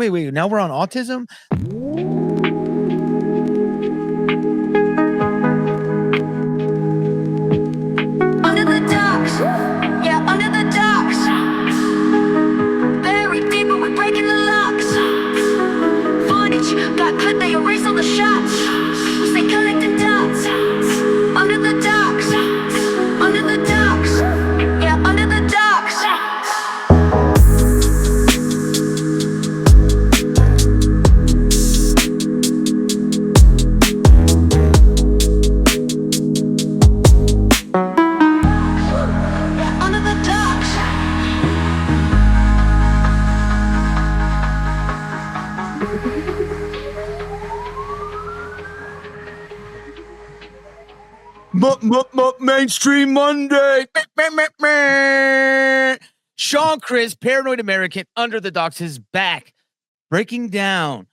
Wait. Now we're on autism? Under the docks, yeah, under the docks. Buried deeper, we're breaking the locks. Footage, got clip, they erase all the shots. Stay connected dots. Under the docks, under the docks, yeah, under the docks. Yeah, under the docks. Mainstream Monday. Sean Chris, Paranoid American, Under the Docks is back, breaking down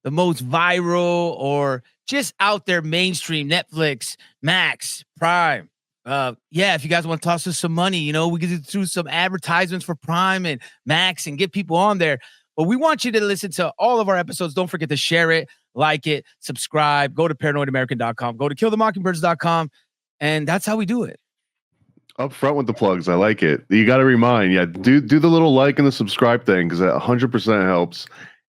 the most viral or just out there mainstream Netflix, Max, Prime. If you guys want to toss us some money, we could do some advertisements for Prime and Max and get people on there. But we want you to listen to all of our episodes. Don't forget to share it, like it, subscribe, go to paranoidamerican.com, go to killthemockingbirds.com. And that's how we do it. Up front with the plugs. I like it. You got to remind, do the little like and the subscribe thing because that 100% helps.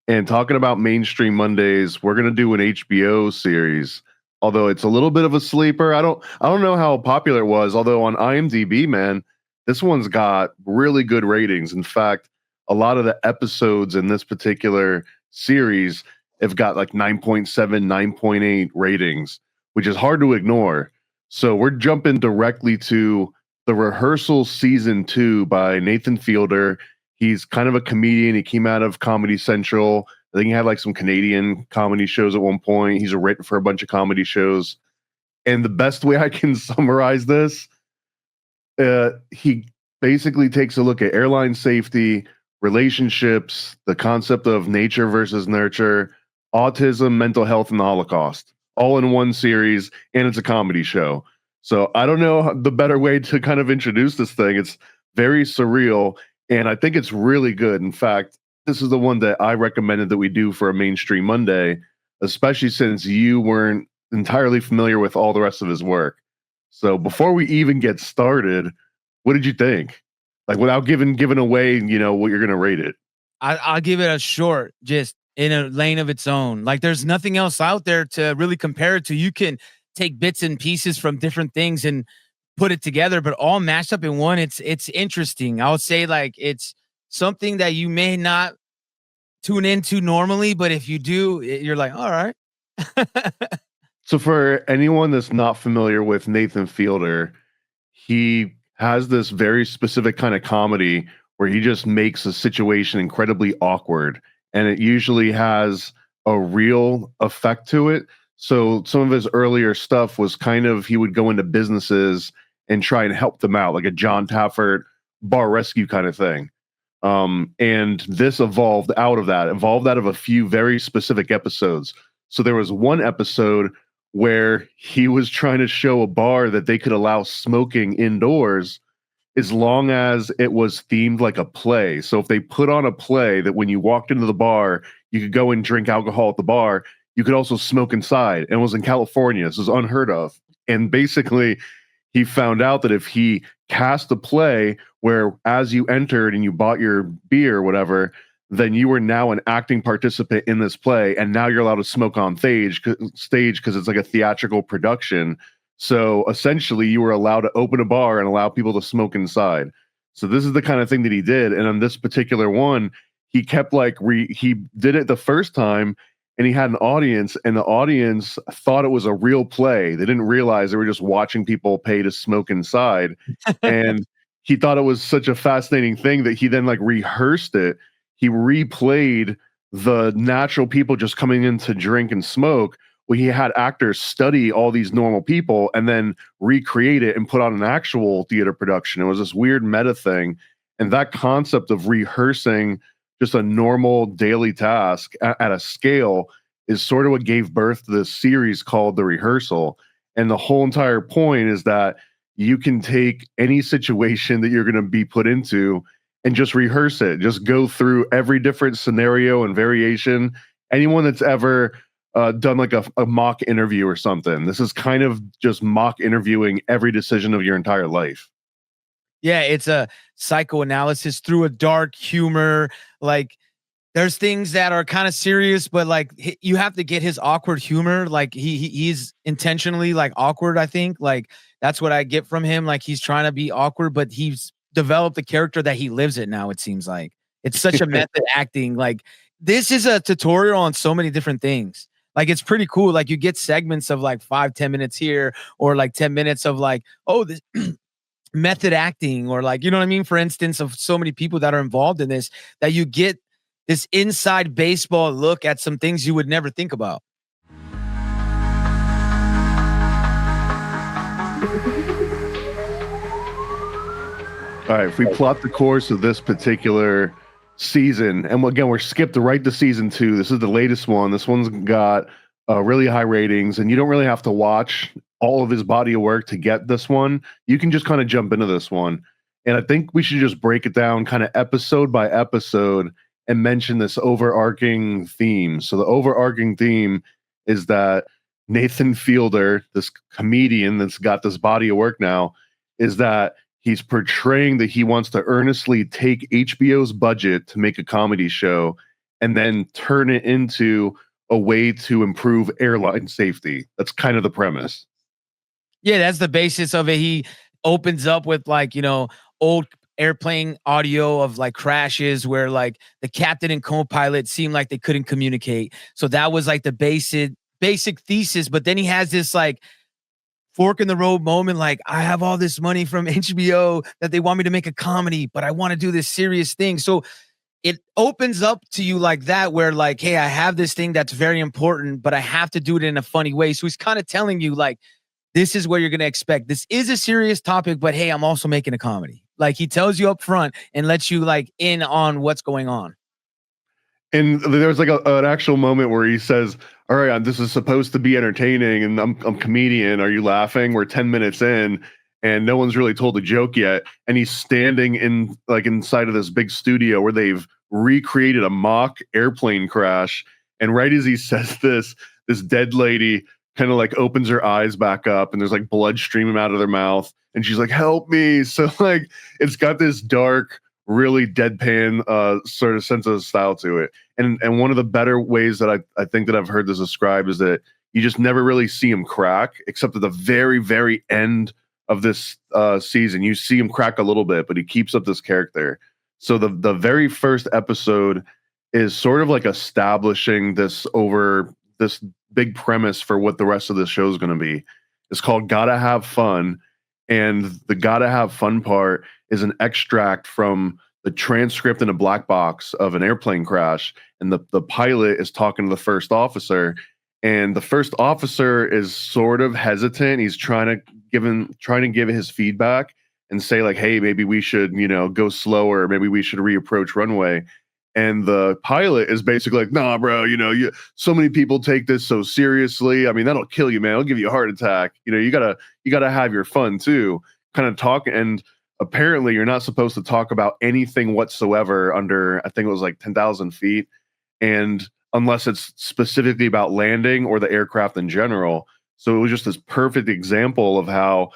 And talking about Mainstream Mondays, we're going to do an HBO series. Although it's a little bit of a sleeper. I don't know how popular it was. Although on IMDb, man, this one's got really good ratings. In fact, a lot of the episodes in this particular series have got like 9.7, 9.8 ratings, which is hard to ignore. So we're jumping directly to the Rehearsal Season 2 by Nathan Fielder. He's kind of a comedian. He came out of Comedy Central. I think he had like some Canadian comedy shows at one point. He's written for a bunch of comedy shows. And the best way I can summarize this, he basically takes a look at airline safety, relationships, the concept of nature versus nurture, autism, mental health, and the Holocaust, all in one series, and it's a comedy show. So I don't know the better way to kind of introduce this thing. It's very surreal, and I think it's really good. In fact, this is the one that I recommended that we do for a Mainstream Monday, especially since you weren't entirely familiar with all the rest of his work. So before we even get started, what did you think? Like without giving away, what you're going to rate it. I'll give it a short, just in a lane of its own. Like there's nothing else out there to really compare it to. You can take bits and pieces from different things and put it together, but all mashed up in one. It's interesting. I would say like it's something that you may not tune into normally, but if you do, you're like, all right. So for anyone that's not familiar with Nathan Fielder, he has this very specific kind of comedy where he just makes a situation incredibly awkward, and it usually has a real effect to it. So some of his earlier stuff was kind of, he would go into businesses and try and help them out, like a John Taffert bar rescue kind of thing. And this evolved out of a few very specific episodes. So there was one episode where he was trying to show a bar that they could allow smoking indoors as long as it was themed like a play. So if they put on a play that when you walked into the bar, you could go and drink alcohol at the bar, you could also smoke inside. And it was in California. This was unheard of. And basically, he found out that if he cast a play where as you entered and you bought your beer or whatever, then you were now an acting participant in this play. And now you're allowed to smoke on stage because it's like a theatrical production. So essentially, you were allowed to open a bar and allow people to smoke inside. So this is the kind of thing that he did. And on this particular one, he kept he did it the first time, and he had an audience, and the audience thought it was a real play. They didn't realize they were just watching people pay to smoke inside. And he thought it was such a fascinating thing that he then rehearsed it. He replayed the natural people just coming in to drink and smoke. Well, he had actors study all these normal people and then recreate it and put on an actual theater production. It was this weird meta thing. And that concept of rehearsing just a normal daily task at a scale is sort of what gave birth to this series called The Rehearsal. And the whole entire point is that you can take any situation that you're going to be put into and just rehearse it. Just go through every different scenario and variation. Anyone that's ever done like a mock interview or something, this is kind of just mock interviewing every decision of your entire life. Yeah, it's a psychoanalysis through a dark humor. Like there's things that are kind of serious, but like you have to get his awkward humor. Like he's intentionally like awkward. I think like that's what I get from him. Like he's trying to be awkward, but he's developed a character that he lives it now. It seems like it's such a method acting. Like this is a tutorial on so many different things. Like it's pretty cool. Like you get segments of like 5-10 minutes here, or like 10 minutes of like, oh, this method acting, or like, you know what I mean? For instance, of so many people that are involved in this, that you get this inside baseball look at some things you would never think about. All right, if we plot the course of this particular season, and again, we're skipped right to season 2. This is the latest one. This one's got really high ratings, and you don't really have to watch all of his body of work to get this one. You can just kind of jump into this one. And I think we should just break it down kind of episode by episode and mention this overarching theme. So the overarching theme is that Nathan Fielder, this comedian that's got this body of work now, is that he's portraying that he wants to earnestly take HBO's budget to make a comedy show and then turn it into a way to improve airline safety. That's kind of the premise. Yeah, that's the basis of it. He opens up with like, you know, old airplane audio of like crashes where like the captain and co-pilot seemed like they couldn't communicate. So that was like the basic thesis. But then he has this like fork in the road moment, like I have all this money from HBO that they want me to make a comedy, but I want to do this serious thing. So it opens up to you like that, where like, hey, I have this thing that's very important, but I have to do it in a funny way. So he's kind of telling you like, this is what you're going to expect. This is a serious topic, but hey, I'm also making a comedy. Like he tells you up front and lets you like in on what's going on. And there's like an actual moment where he says, "All right, this is supposed to be entertaining, and I'm comedian. Are you laughing? We're 10 minutes in, and no one's really told a joke yet." And he's standing in like inside of this big studio where they've recreated a mock airplane crash. And right as he says this dead lady kind of like opens her eyes back up, and there's like blood streaming out of their mouth, and she's like, "Help me!" So like it's got this dark, really deadpan sort of sense of style to it. And one of the better ways that I think that I've heard this described is that you just never really see him crack, except at the very, very end of this season. You see him crack a little bit, but he keeps up this character. So the very first episode is sort of like establishing this big premise for what the rest of the show is going to be. It's called Gotta Have Fun. And the gotta have fun part is an extract from the transcript in a black box of an airplane crash. And the pilot is talking to the first officer. And the first officer is sort of hesitant. He's trying to give his feedback and say, like, hey, maybe we should, go slower. Maybe we should reapproach runway. And the pilot is basically like, nah, bro, so many people take this so seriously. I mean, that'll kill you, man. It'll give you a heart attack. You gotta have your fun too. Kind of talk. And apparently you're not supposed to talk about anything whatsoever under, I think it was like 10,000 feet. And unless it's specifically about landing or the aircraft in general. So it was just this perfect example of how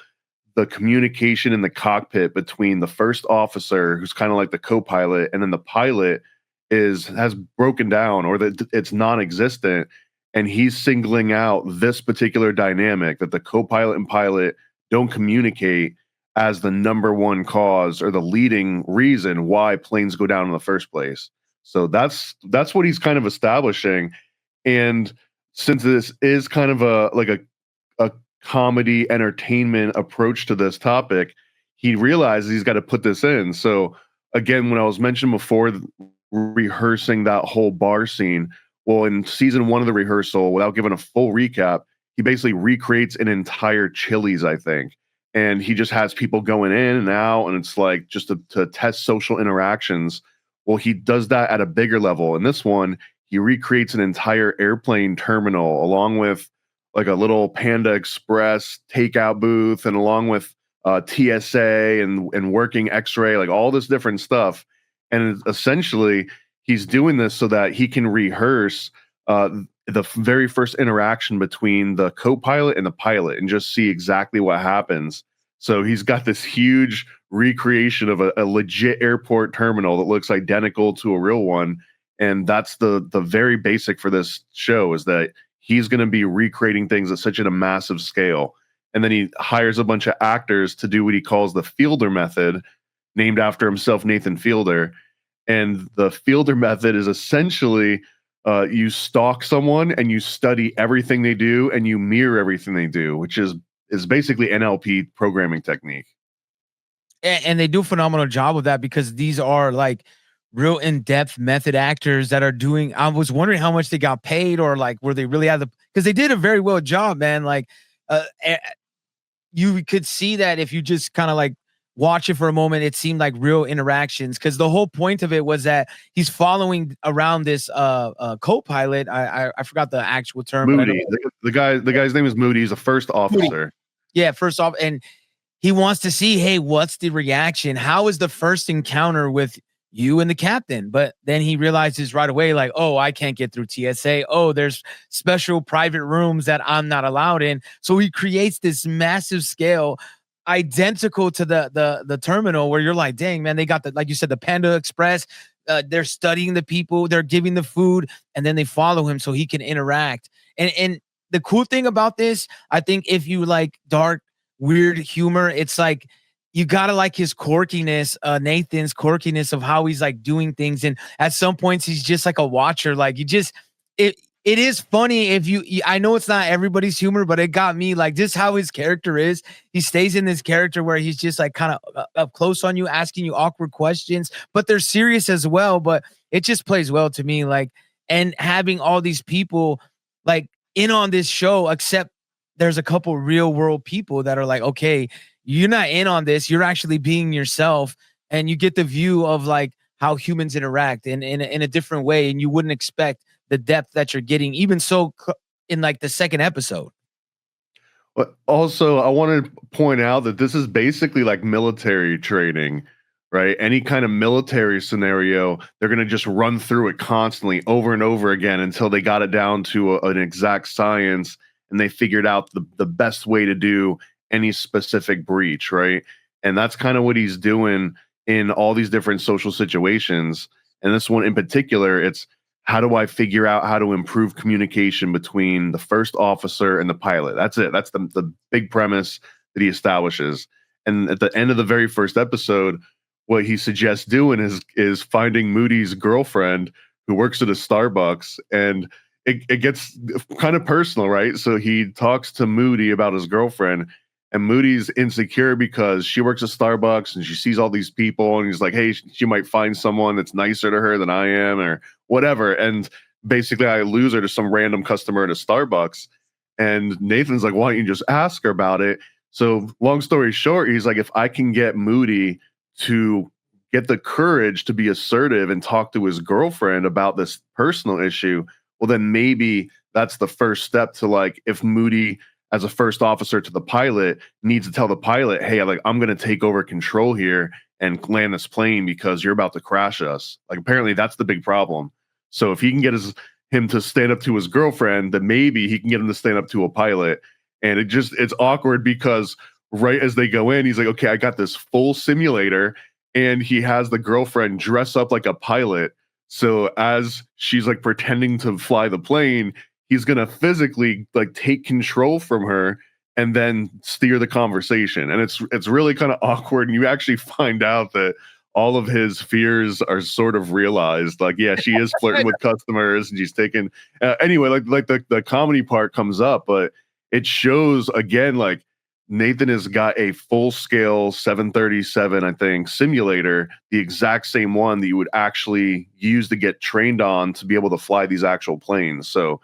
the communication in the cockpit between the first officer, who's kind of like the co-pilot, and then the pilot has broken down, or that it's non-existent. And he's singling out this particular dynamic that the co-pilot and pilot don't communicate as the number one cause or the leading reason why planes go down in the first place. So that's what he's kind of establishing. And since this is kind of a comedy entertainment approach to this topic, he realizes he's got to put this in. So again, when I was mentioned before, rehearsing that whole bar scene, well, in season 1 of the rehearsal, without giving a full recap, he basically recreates an entire Chili's, I think. And he just has people going in and out, and it's like just to test social interactions. Well, he does that at a bigger level. In this one, he recreates an entire airplane terminal along with like a little Panda Express takeout booth, and along with TSA and working X-ray, like all this different stuff. And essentially, he's doing this so that he can rehearse uh, the very first interaction between the co-pilot and the pilot and just see exactly what happens. So he's got this huge recreation of a legit airport terminal that looks identical to a real one. And that's the very basic for this show, is that he's going to be recreating things at such a massive scale. And then he hires a bunch of actors to do what he calls the Fielder method, named after himself, Nathan Fielder. And the Fielder method is essentially you stalk someone and you study everything they do and you mirror everything they do, which is basically NLP programming technique. And they do a phenomenal job of that, because these are like real in-depth method actors that are doing. I was wondering how much they got paid, or like were they really at the, because they did a very well job, man. Like you could see that if you just kind of like watch it for a moment, it seemed like real interactions, because the whole point of it was that he's following around this co-pilot. I forgot the actual term. Moody, the guy's name is Moody. He's a first officer. Moody. Yeah, first off, and he wants to see, hey, what's the reaction? How is the first encounter with you and the captain? But then he realizes right away, like, oh, I can't get through TSA. Oh, there's special private rooms that I'm not allowed in. So he creates this massive scale, identical to the terminal, where you're like, dang, man, they got the, like you said, the Panda Express. They're studying the people, they're giving the food, and then they follow him so he can interact. And the cool thing about this, I think, if you like dark, weird humor, it's like you gotta like his quirkiness, Nathan's quirkiness of how he's like doing things. And at some points he's just like a watcher. Like, you just, it is funny if I know it's not everybody's humor, but it got me, like, just how his character is. He stays in this character where he's just like kind of up close on you, asking you awkward questions, but they're serious as well. But it just plays well to me. Like, and having all these people like in on this show, except there's a couple real world people that are like, okay, you're not in on this. You're actually being yourself. And you get the view of like how humans interact in a different way. And you wouldn't expect the depth that you're getting, even so in like the second episode. But also, I want to point out that this is basically like military training, right? Any kind of military scenario, they're going to just run through it constantly over and over again until they got it down to an exact science, and they figured out the best way to do any specific breach, right? And that's kind of what he's doing in all these different social situations. And this one in particular, it's, how do I figure out how to improve communication between the first officer and the pilot? That's it. That's the big premise that he establishes. And at the end of the very first episode, what he suggests doing is finding Moody's girlfriend, who works at a Starbucks, and it gets kind of personal, right? So he talks to Moody about his girlfriend, and Moody's insecure because she works at Starbucks and she sees all these people, and he's like, hey, she might find someone that's nicer to her than I am or whatever. And basically I lose her to some random customer at a Starbucks. And Nathan's like, why don't you just ask her about it? So long story short, he's like, if I can get Moody to get the courage to be assertive and talk to his girlfriend about this personal issue, well, then maybe that's the first step to, like, if Moody, as a first officer to the pilot, needs to tell the pilot, hey, like, I'm going to take over control here and land this plane because you're about to crash us. Like, apparently that's the big problem. So if he can get him to stand up to his girlfriend, then maybe he can get him to stand up to a pilot. And it's awkward because right as they go in, he's like, okay, I got this full simulator, and he has the girlfriend dress up like a pilot. So as she's like pretending to fly the plane, he's going to physically like take control from her and then steer the conversation. And it's really kind of awkward. And you actually find out that all of his fears are sort of realized. Like, yeah, she is flirting with customers and she's taking anyway, like the comedy part comes up, but it shows again, like, Nathan has got a full-scale 737, I think, simulator, the exact same one that you would actually use to get trained on to be able to fly these actual planes. So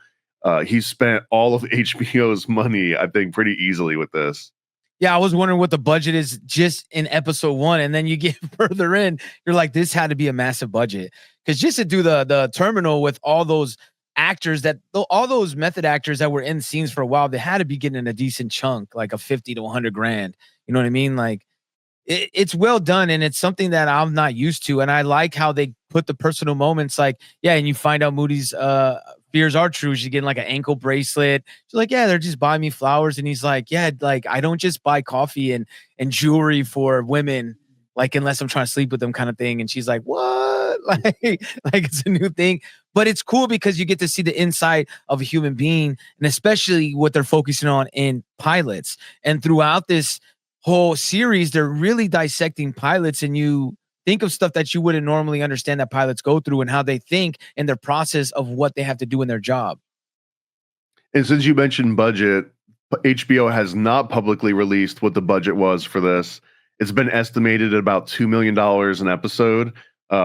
he spent all of HBO's money, I think, pretty easily with this. Yeah, I was wondering what the budget is just in episode 1, and then you get further in, you're like, this had to be a massive budget, because just to do the terminal with all those actors, that all those method actors that were in scenes for a while, they had to be getting a decent chunk, like a 50 to 100 grand. You know what I mean? Like, it's well done, and it's something that I'm not used to. And I like how they put the personal moments, like, yeah, and you find out Moody's fears are true. She's getting like an ankle bracelet. She's like, yeah, they're just buying me flowers. And he's like, yeah, like I don't just buy coffee and jewelry for women, like unless I'm trying to sleep with them, kind of thing. And she's like, what? Like it's a new thing. But it's cool because you get to see the inside of a human being, and especially what they're focusing on in pilots. And throughout this whole series, they're really dissecting pilots, and you think of stuff that you wouldn't normally understand that pilots go through and how they think and their process of what they have to do in their job. And since you mentioned budget, HBO has not publicly released what the budget was for this. It's been estimated at about $2 million an episode,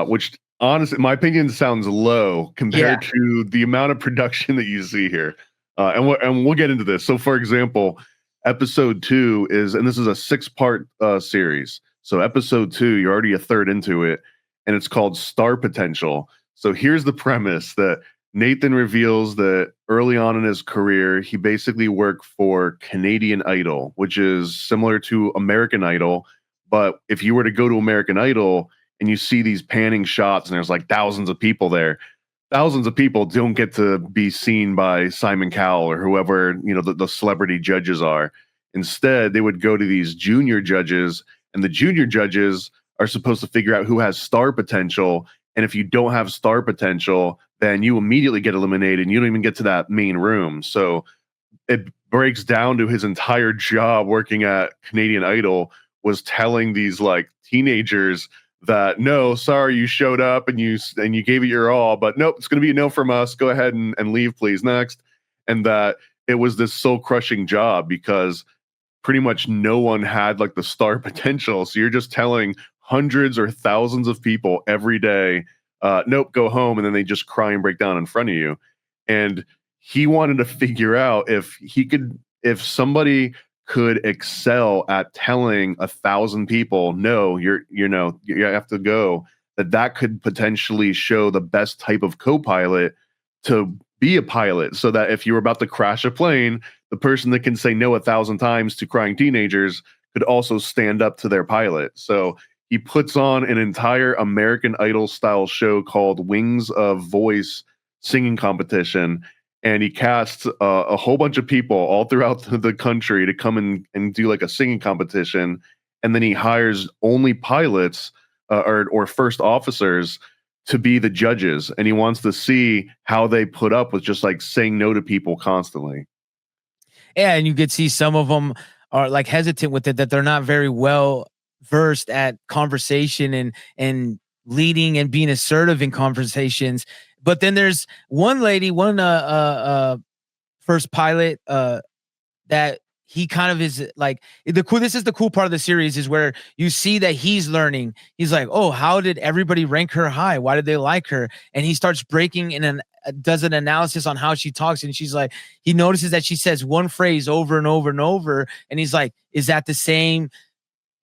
which honestly, in my opinion, sounds low compared to the amount of production that you see here. And we'll get into this. So, for example, episode 2 is, and this is a 6-part series. So, episode 2, you're already a third into it, and it's called Star Potential. So, here's the premise that Nathan reveals that early on in his career, he basically worked for Canadian Idol, which is similar to American Idol. But if you were to go to American Idol and you see these panning shots and there's like thousands of people there, thousands of people don't get to be seen by Simon Cowell or whoever, the celebrity judges are. Instead, they would go to these junior judges, and the junior judges are supposed to figure out who has star potential. And if you don't have star potential, then you immediately get eliminated and you don't even get to that main room. So it breaks down to his entire job working at Canadian Idol was telling these like teenagers that, no, sorry, you showed up and you gave it your all, but nope, it's going to be a no from us. Go ahead and leave, please. Next. And that it was this soul crushing job because pretty much no one had like the star potential. So you're just telling hundreds or thousands of people every day, nope, go home. And then they just cry and break down in front of you. And he wanted to figure out if somebody could excel at telling 1,000 people, no, you have to go, that could potentially show the best type of co-pilot to be a pilot. So that if you were about to crash a plane, the person that can say no 1,000 times to crying teenagers could also stand up to their pilot. So he puts on an entire American Idol style show called Wings of Voice singing competition. And he casts a whole bunch of people all throughout the country to come and do like a singing competition. And then he hires only pilots or first officers to be the judges. And he wants to see how they put up with just like saying no to people constantly. Yeah, and you could see some of them are like hesitant with it, that they're not very well versed at conversation and leading and being assertive in conversations. But then there's one lady, one first pilot that he kind of is like this is the cool part of the series, is where you see that he's learning. He's like, oh, how did everybody rank her high? Why did they like her? And he starts breaking in does an analysis on how she talks. And she's like, he notices that she says one phrase over and over and over. And he's like, is that the same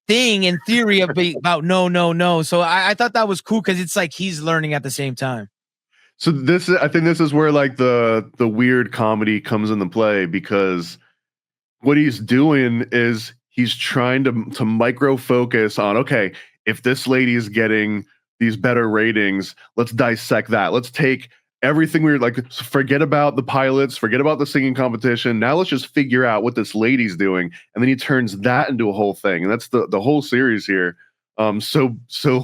thing in theory about no, no, no? So I thought that was cool because it's like he's learning at the same time. So I think this is where like the weird comedy comes into play, because what he's doing is he's trying to micro focus on, okay, if this lady is getting these better ratings, let's dissect that. Let's take everything we're like, forget about the pilots, forget about the singing competition. Now let's just figure out what this lady's doing. And then he turns that into a whole thing. And that's the whole series here. So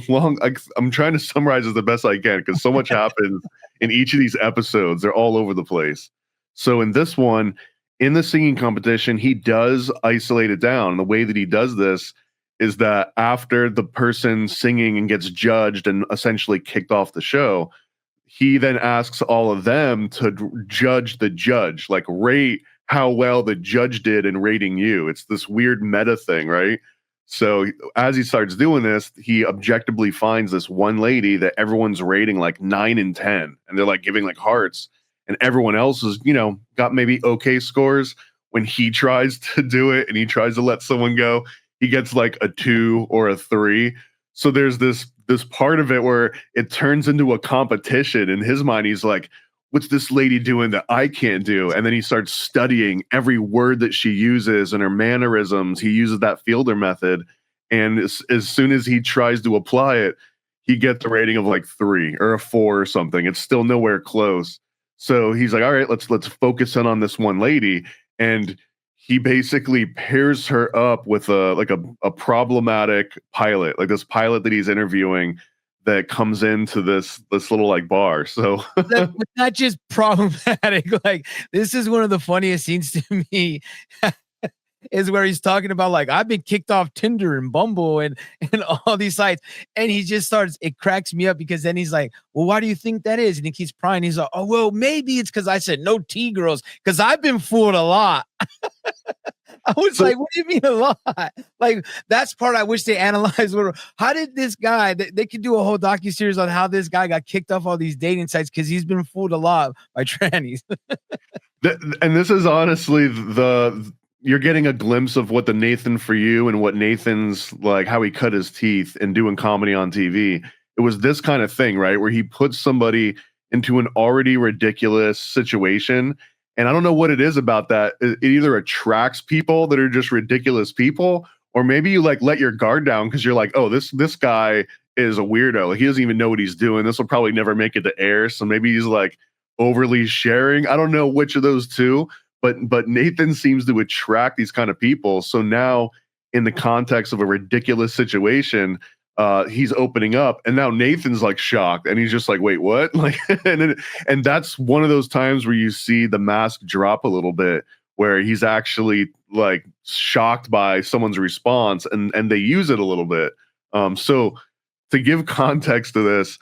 long. I'm trying to summarize as the best I can because so much happens in each of these episodes. They're all over the place. So in this one, in the singing competition, he does isolate it down. And the way that he does this is that after the person singing and gets judged and essentially kicked off the show, he then asks all of them to judge the judge, like rate how well the judge did in rating you. It's this weird meta thing, right? So as he starts doing this, he objectively finds this one lady that everyone's rating like 9 and 10, and they're like giving like hearts, and everyone else is, got maybe okay scores. When he tries to do it and he tries to let someone go, he gets like a 2 or a 3. So there's this part of it where it turns into a competition. In his mind, he's like, what's this lady doing that I can't do? And then he starts studying every word that she uses and her mannerisms. He uses that Fielder method. And as soon as he tries to apply it, he gets a rating of like 3 or a 4 or something. It's still nowhere close. So he's like, all right, let's focus in on this one lady. And he basically pairs her up with a problematic pilot, like this pilot that he's interviewing that comes into this little like bar. So That's not just problematic. Like, this is one of the funniest scenes to me. Is where he's talking about like I've been kicked off Tinder and Bumble and all these sites, and he just starts. It cracks me up because then he's like, "Well, why do you think that is?" And he keeps prying. He's like, "Oh, well, maybe it's because I said no T girls because I've been fooled a lot." I was So like, "What do you mean a lot?" Like that's part I wish they analyzed. How did this guy? They could do a whole docuseries on how this guy got kicked off all these dating sites because he's been fooled a lot by trannies. and this is honestly you're getting a glimpse of what the Nathan for you and what Nathan's like, how he cut his teeth and doing comedy on TV. It was this kind of thing, right? Where he puts somebody into an already ridiculous situation. And I don't know what it is about that. It either attracts people that are just ridiculous people, or maybe you like let your guard down because you're like, oh, this guy is a weirdo. Like, he doesn't even know what he's doing. This will probably never make it to air. So maybe he's like overly sharing. I don't know which of those two, but Nathan seems to attract these kind of people. So now, in the context of a ridiculous situation, he's opening up, and now Nathan's like shocked, and he's just like, "Wait, what?" Like, and that's one of those times where you see the mask drop a little bit, where he's actually like shocked by someone's response, and they use it a little bit. So to give context to this,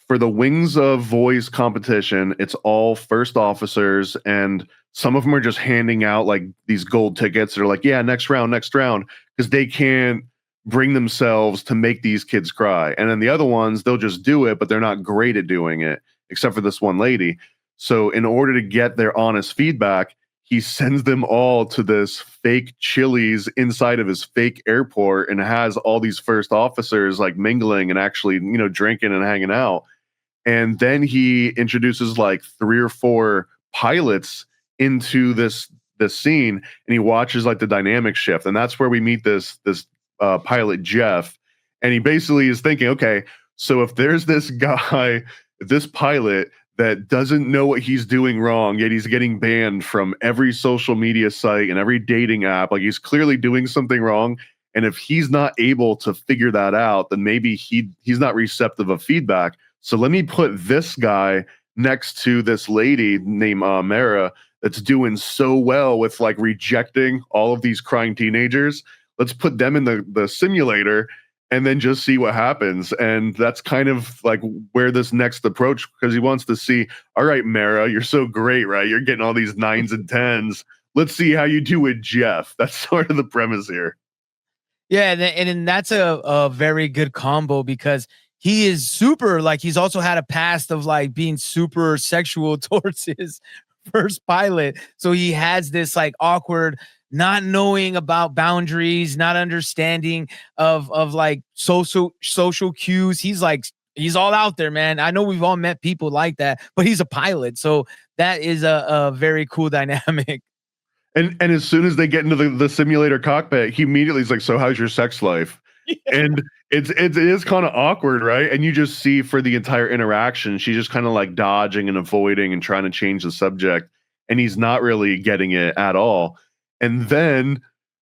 for the Wings of Voice competition, it's all first officers, and some of them are just handing out like these gold tickets. They're like, yeah, next round, because they can't bring themselves to make these kids cry. And then the other ones, they'll just do it, but they're not great at doing it, except for this one lady. So in order to get their honest feedback, he sends them all to this fake Chili's inside of his fake airport and has all these first officers like mingling and actually, drinking and hanging out. And then he introduces like 3 or 4 pilots into this scene, and he watches like the dynamic shift, and that's where we meet this pilot Jeff, and he basically is thinking, okay, so if there's this guy, this pilot that doesn't know what he's doing wrong, yet he's getting banned from every social media site and every dating app, like he's clearly doing something wrong. And if he's not able to figure that out, then maybe he's not receptive of feedback. So let me put this guy next to this lady named Mara that's doing so well with like rejecting all of these crying teenagers. Let's put them in the simulator and then just see what happens. And that's kind of like where this next approach, because he wants to see, all right, Mara, you're so great, right? You're getting all these 9s and 10s. Let's see how you do with Jeff. That's sort of the premise here. Yeah, and that's a very good combo because he is super, like, he's also had a past of like being super sexual towards his first pilot. So he has this like awkward, not knowing about boundaries, not understanding of like social cues. He's like, he's all out there, man. I know we've all met people like that, but he's a pilot. So that is a very cool dynamic. And as soon as they get into the simulator cockpit, he immediately is like, "So how's your sex life?" Yeah. And it is kind of awkward, right? And you just see for the entire interaction, she's just kind of like dodging and avoiding and trying to change the subject, and he's not really getting it at all. And then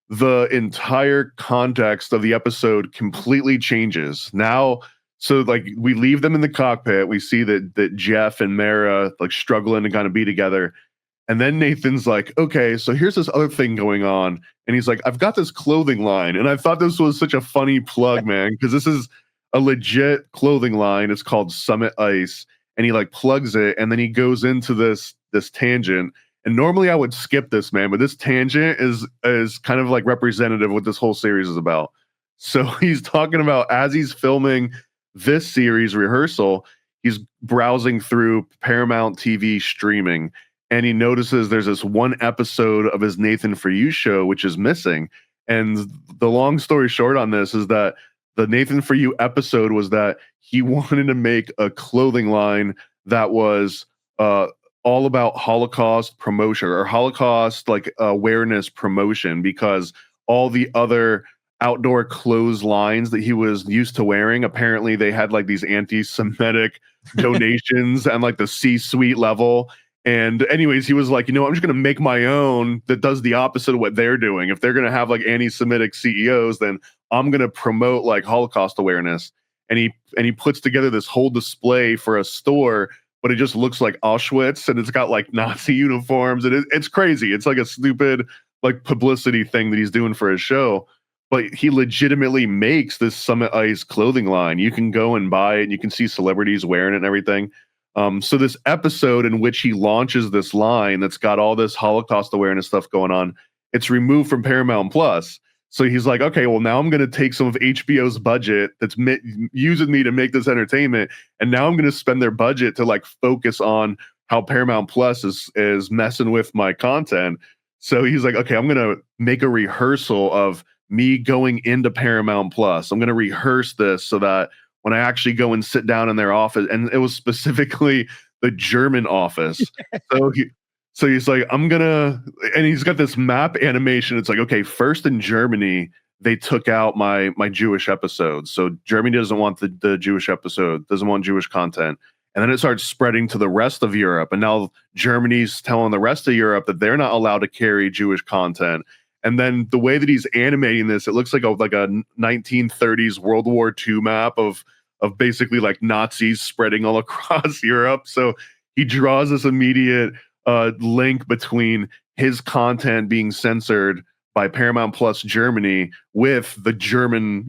the entire context of the episode completely changes. Now, so like we leave them in the cockpit, we see that Jeff and Mara like struggling to kind of be together. And then Nathan's like, okay, so here's this other thing going on. And he's like, I've got this clothing line. And I thought this was such a funny plug, man, because this is a legit clothing line. It's called Summit Ice. And he like plugs it, and then he goes into this tangent. And normally I would skip this, man, but this tangent is kind of like representative of what this whole series is about. So he's talking about, as he's filming this series Rehearsal, he's browsing through Paramount TV streaming, and he notices there's this one episode of his Nathan For You show which is missing. And the long story short on this is that the Nathan For You episode was that he wanted to make a clothing line that was all about Holocaust promotion or Holocaust like awareness promotion, because all the other outdoor clothes lines that he was used to wearing. Apparently, they had like these anti-Semitic donations and like the C-suite level. And anyways, he was like, I'm just going to make my own that does the opposite of what they're doing. If they're going to have like anti-Semitic CEOs, then I'm going to promote like Holocaust awareness. And he puts together this whole display for a store, but it just looks like Auschwitz, and it's got like Nazi uniforms, and it's crazy. It's like a stupid like publicity thing that he's doing for his show. But he legitimately makes this Summit Ice clothing line. You can go and buy it, and you can see celebrities wearing it and everything. So this episode in which he launches this line that's got all this Holocaust awareness stuff going on, it's removed from Paramount Plus. So he's like, okay, well, now I'm going to take some of HBO's budget that's using me to make this entertainment, and now I'm going to spend their budget to like focus on how Paramount Plus is messing with my content. So he's like, okay, I'm going to make a rehearsal of me going into Paramount Plus. I'm going to rehearse this so that when I actually go and sit down in their office, and it was specifically the German office. So he's like, and he's got this map animation. It's like, okay, first in Germany, they took out my Jewish episodes. So Germany doesn't want the Jewish episode, doesn't want Jewish content. And then it starts spreading to the rest of Europe. And now Germany's telling the rest of Europe that they're not allowed to carry Jewish content. And then the way that he's animating this, it looks like a 1930s World War II map of basically like Nazis spreading all across Europe. So he draws this immediate link between his content being censored by Paramount Plus Germany with the German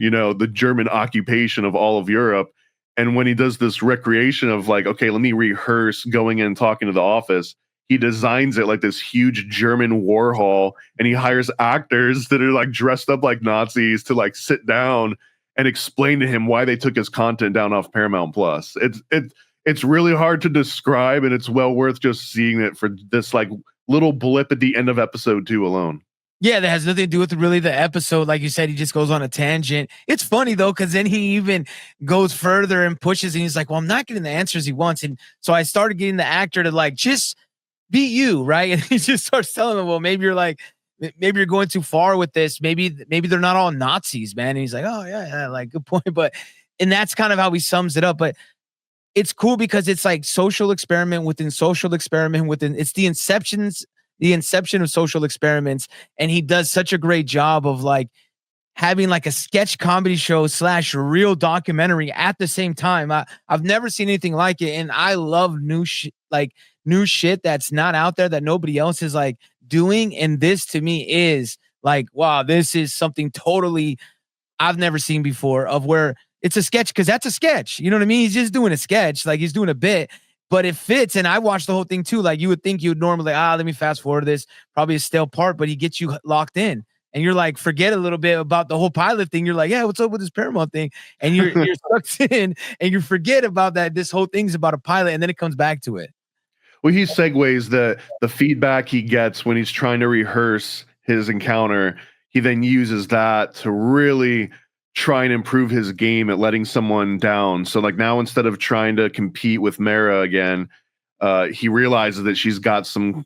occupation of all of Europe. And when he does this recreation of like, okay, let me rehearse going in and talking to the office, he designs it like this huge German war hall, and he hires actors that are like dressed up like Nazis to like sit down and explain to him why they took his content down off Paramount Plus. It's really hard to describe, and it's well worth just seeing it for this like little blip at the end of episode 2 alone. Yeah, that has nothing to do with really the episode. Like you said, he just goes on a tangent. It's funny though, because then he even goes further and pushes, and he's like, well, I'm not getting the answers he wants. And so I started getting the actor to like, just be you, right? And he just starts telling him, well, maybe you're going too far with this. Maybe they're not all Nazis, man. And he's like, oh yeah, like good point. And that's kind of how he sums it up. But it's cool because it's like social experiment within social experiment within. It's the inception of social experiments, and he does such a great job of like having like a sketch comedy show / real documentary at the same time. I've never seen anything like it, and I love new shit that's not out there that nobody else is like doing. And this to me is like, wow, this is something totally I've never seen before, of where it's a sketch, because that's a sketch. You know what I mean? He's just doing a sketch, like he's doing a bit, but it fits. And I watched the whole thing too. Like you would think you would normally, let me fast forward this, probably a stale part, but he gets you locked in. And you're like, forget a little bit about the whole pilot thing. You're like, yeah, what's up with this Paramount thing? And you're sucked in, and you forget about that. This whole thing's about a pilot, and then it comes back to it. Well, he segues the feedback he gets when he's trying to rehearse his encounter. He then uses that to really try and improve his game at letting someone down. So like now, instead of trying to compete with Mara again, he realizes that she's got some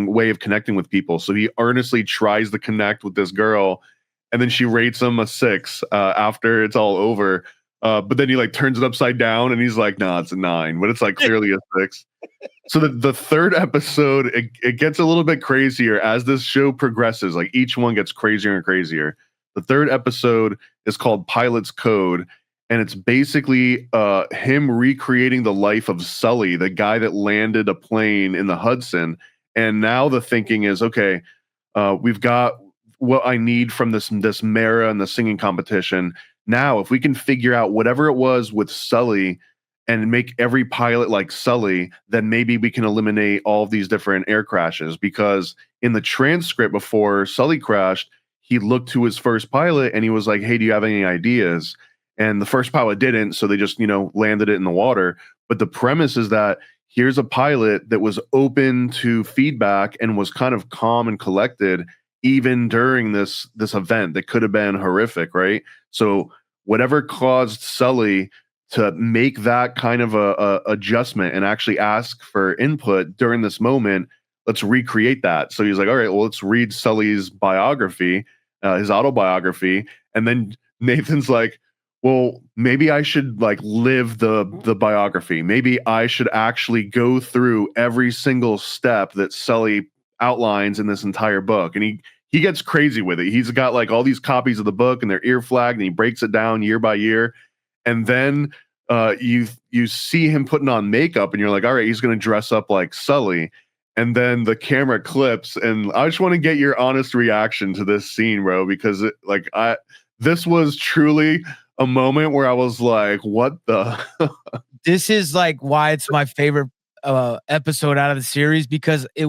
way of connecting with people. So he earnestly tries to connect with this girl, and then she rates him a 6 after it's all over. But then he like turns it upside down, and he's like, nah, it's a 9, but it's like clearly a 6. So the third episode, it gets a little bit crazier as this show progresses. Like each one gets crazier and crazier. The third episode is called Pilot's Code, and it's basically him recreating the life of Sully, the guy that landed a plane in the Hudson. And now the thinking is, okay, we've got what I need from this Mara and the singing competition. Now, if we can figure out whatever it was with Sully and make every pilot like Sully, then maybe we can eliminate all of these different air crashes. Because in the transcript before Sully crashed, he looked to his first pilot and he was like, hey, do you have any ideas? And the first pilot didn't, so they just, landed it in the water. But the premise is that here's a pilot that was open to feedback and was kind of calm and collected even during this event that could have been horrific, right? So whatever caused Sully to make that kind of a adjustment and actually ask for input during this moment, let's recreate that. So he's like, all right, well, let's read Sully's biography, his autobiography, And then Nathan's like, well, maybe I should like live the biography. Maybe I should actually go through every single step that Sully outlines in this entire book. And he gets crazy with it. He's got like all these copies of the book and they're ear flagged, and he breaks it down year by year. And then you see him putting on makeup, and you're like, all right, he's going to dress up like Sully. And then the camera clips, and I just want to get your honest reaction to this scene, bro, because this was truly a moment where I was like, what the? This is like why it's my favorite episode out of the series, because I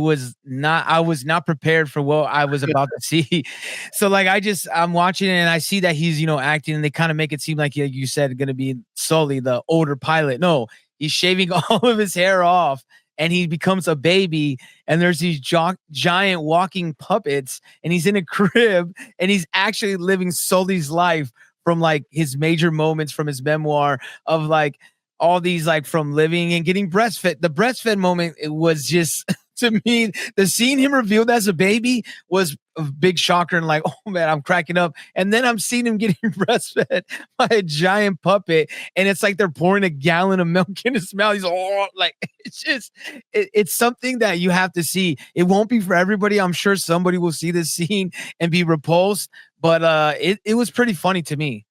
was not prepared for what I was about to see. So like I'm watching it and I see that he's, acting, and they kind of make it seem like, you said, going to be Sully, the older pilot. No, he's shaving all of his hair off and he becomes a baby, and there's these giant walking puppets, and he's in a crib, and he's actually living Sully's life from like his major moments from his memoir of like all these, like from living and getting breastfed. The breastfed moment, it was just to me, the seeing him revealed as a baby was a big shocker, and like, oh man, I'm cracking up. And then I'm seeing him getting breastfed by a giant puppet, and it's like they're pouring a gallon of milk in his mouth. He's all like, it's just, it's something that you have to see. It won't be for everybody. I'm sure somebody will see this scene and be repulsed, but it was pretty funny to me.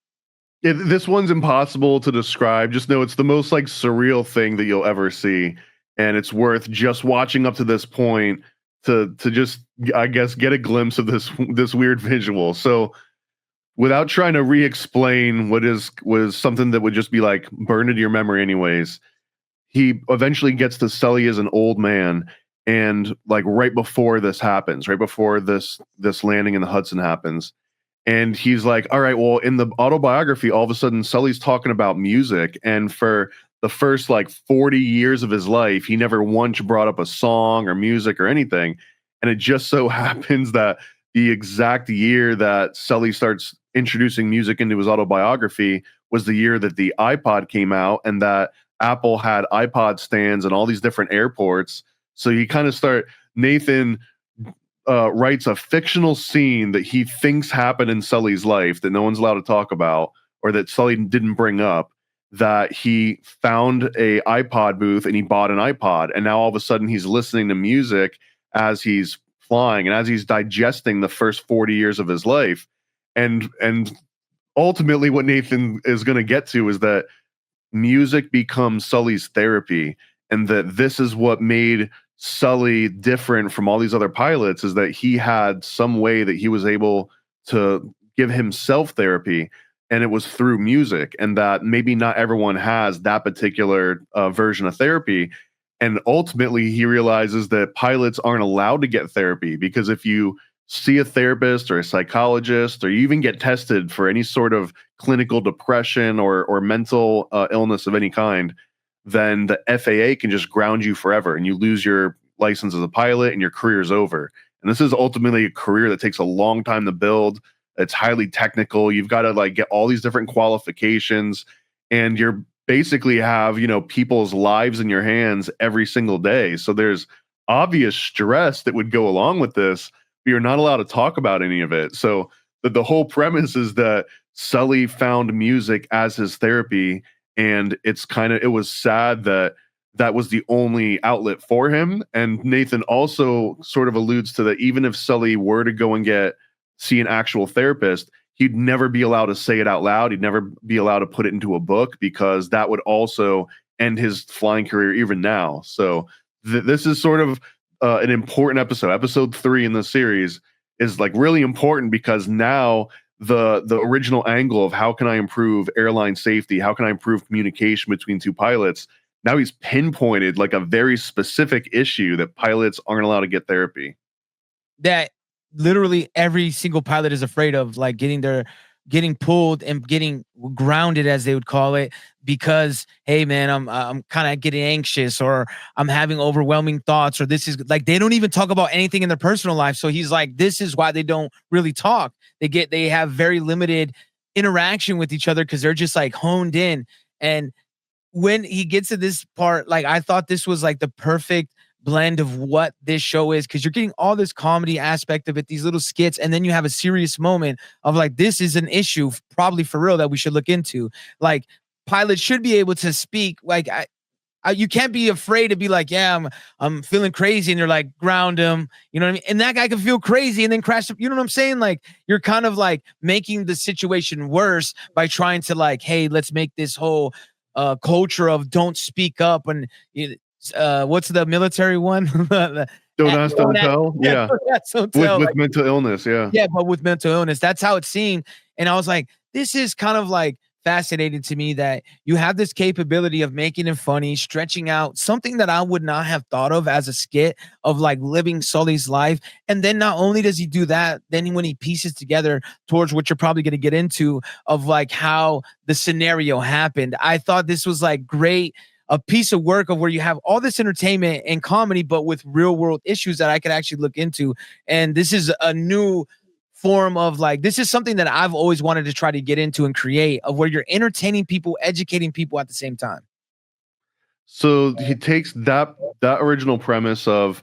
This one's impossible to describe. Just know it's the most like surreal thing that you'll ever see, and it's worth just watching up to this point to just, I guess, get a glimpse of this weird visual. So, without trying to re-explain what was something that would just be like burned into your memory anyways, he eventually gets to Sully as an old man, and like right before this happens, right before this landing in the Hudson happens. And he's like, all right, well, in the autobiography, all of a sudden, Sully's talking about music. And for the first like 40 years of his life, he never once brought up a song or music or anything. And it just so happens that the exact year that Sully starts introducing music into his autobiography was the year that the iPod came out, and that Apple had iPod stands in all these different airports. So you kind of Nathan writes a fictional scene that he thinks happened in Sully's life that no one's allowed to talk about, or that Sully didn't bring up, that he found a iPod booth and he bought an iPod. And now all of a sudden he's listening to music as he's flying and as he's digesting the first 40 years of his life. And ultimately what Nathan is going to get to is that music becomes Sully's therapy, and that this is what made Sully different from all these other pilots, is that he had some way that he was able to give himself therapy, and it was through music, and that maybe not everyone has that particular version of therapy. And ultimately he realizes that pilots aren't allowed to get therapy, because if you see a therapist or a psychologist, or you even get tested for any sort of clinical depression or mental illness of any kind, then the FAA can just ground you forever, and you lose your license as a pilot and your career is over. And this is ultimately a career that takes a long time to build. It's highly technical. You've got to like get all these different qualifications, and you're basically have, people's lives in your hands every single day. So there's obvious stress that would go along with this, but you're not allowed to talk about any of it. So the whole premise is that Sully found music as his therapy, and it was sad that was the only outlet for him. And Nathan also sort of alludes to that even if Sully were to go and see an actual therapist, he'd never be allowed to say it out loud. He'd never be allowed to put it into a book, because that would also end his flying career even now. So this is sort of an important episode. Episode 3 in the series is like really important, because now the original angle of how can I improve airline safety, how can I improve communication between two pilots, now he's pinpointed like a very specific issue that pilots aren't allowed to get therapy. That literally every single pilot is afraid of, like getting pulled and getting grounded, as they would call it, because, hey man, I'm kind of getting anxious, or I'm having overwhelming thoughts, or this is like, they don't even talk about anything in their personal life. So he's like, this is why they don't really talk. They have very limited interaction with each other, because they're just like honed in. And when he gets to this part, like I thought this was like the perfect blend of what this show is, because you're getting all this comedy aspect of it, these little skits, and then you have a serious moment of like, this is an issue probably for real that we should look into. Like, pilots should be able to speak. Like, you can't be afraid to be like, yeah, I'm feeling crazy, and you're like, ground him, you know what I mean? And that guy can feel crazy and then crash. You know what I'm saying? Like, you're kind of like making the situation worse by trying to like, hey, let's make this whole culture of don't speak up. And what's the military one? Don't ask, don't tell. Yeah, don't ask, don't with tell. Like, mental illness. Yeah, yeah, but with mental illness, that's how it seemed. And I was like, this is kind of like fascinating to me that you have this capability of making it funny, stretching out something that I would not have thought of as a skit of like living Sully's life. And then not only does he do that, then when he pieces together towards what you're probably going to get into of like how the scenario happened, I thought this was like great. A piece of work of where you have all this entertainment and comedy, but with real world issues that I could actually look into. And this is a new form of like, this is something that I've always wanted to try to get into and create, of where you're entertaining people, educating people at the same time. So he takes that original premise of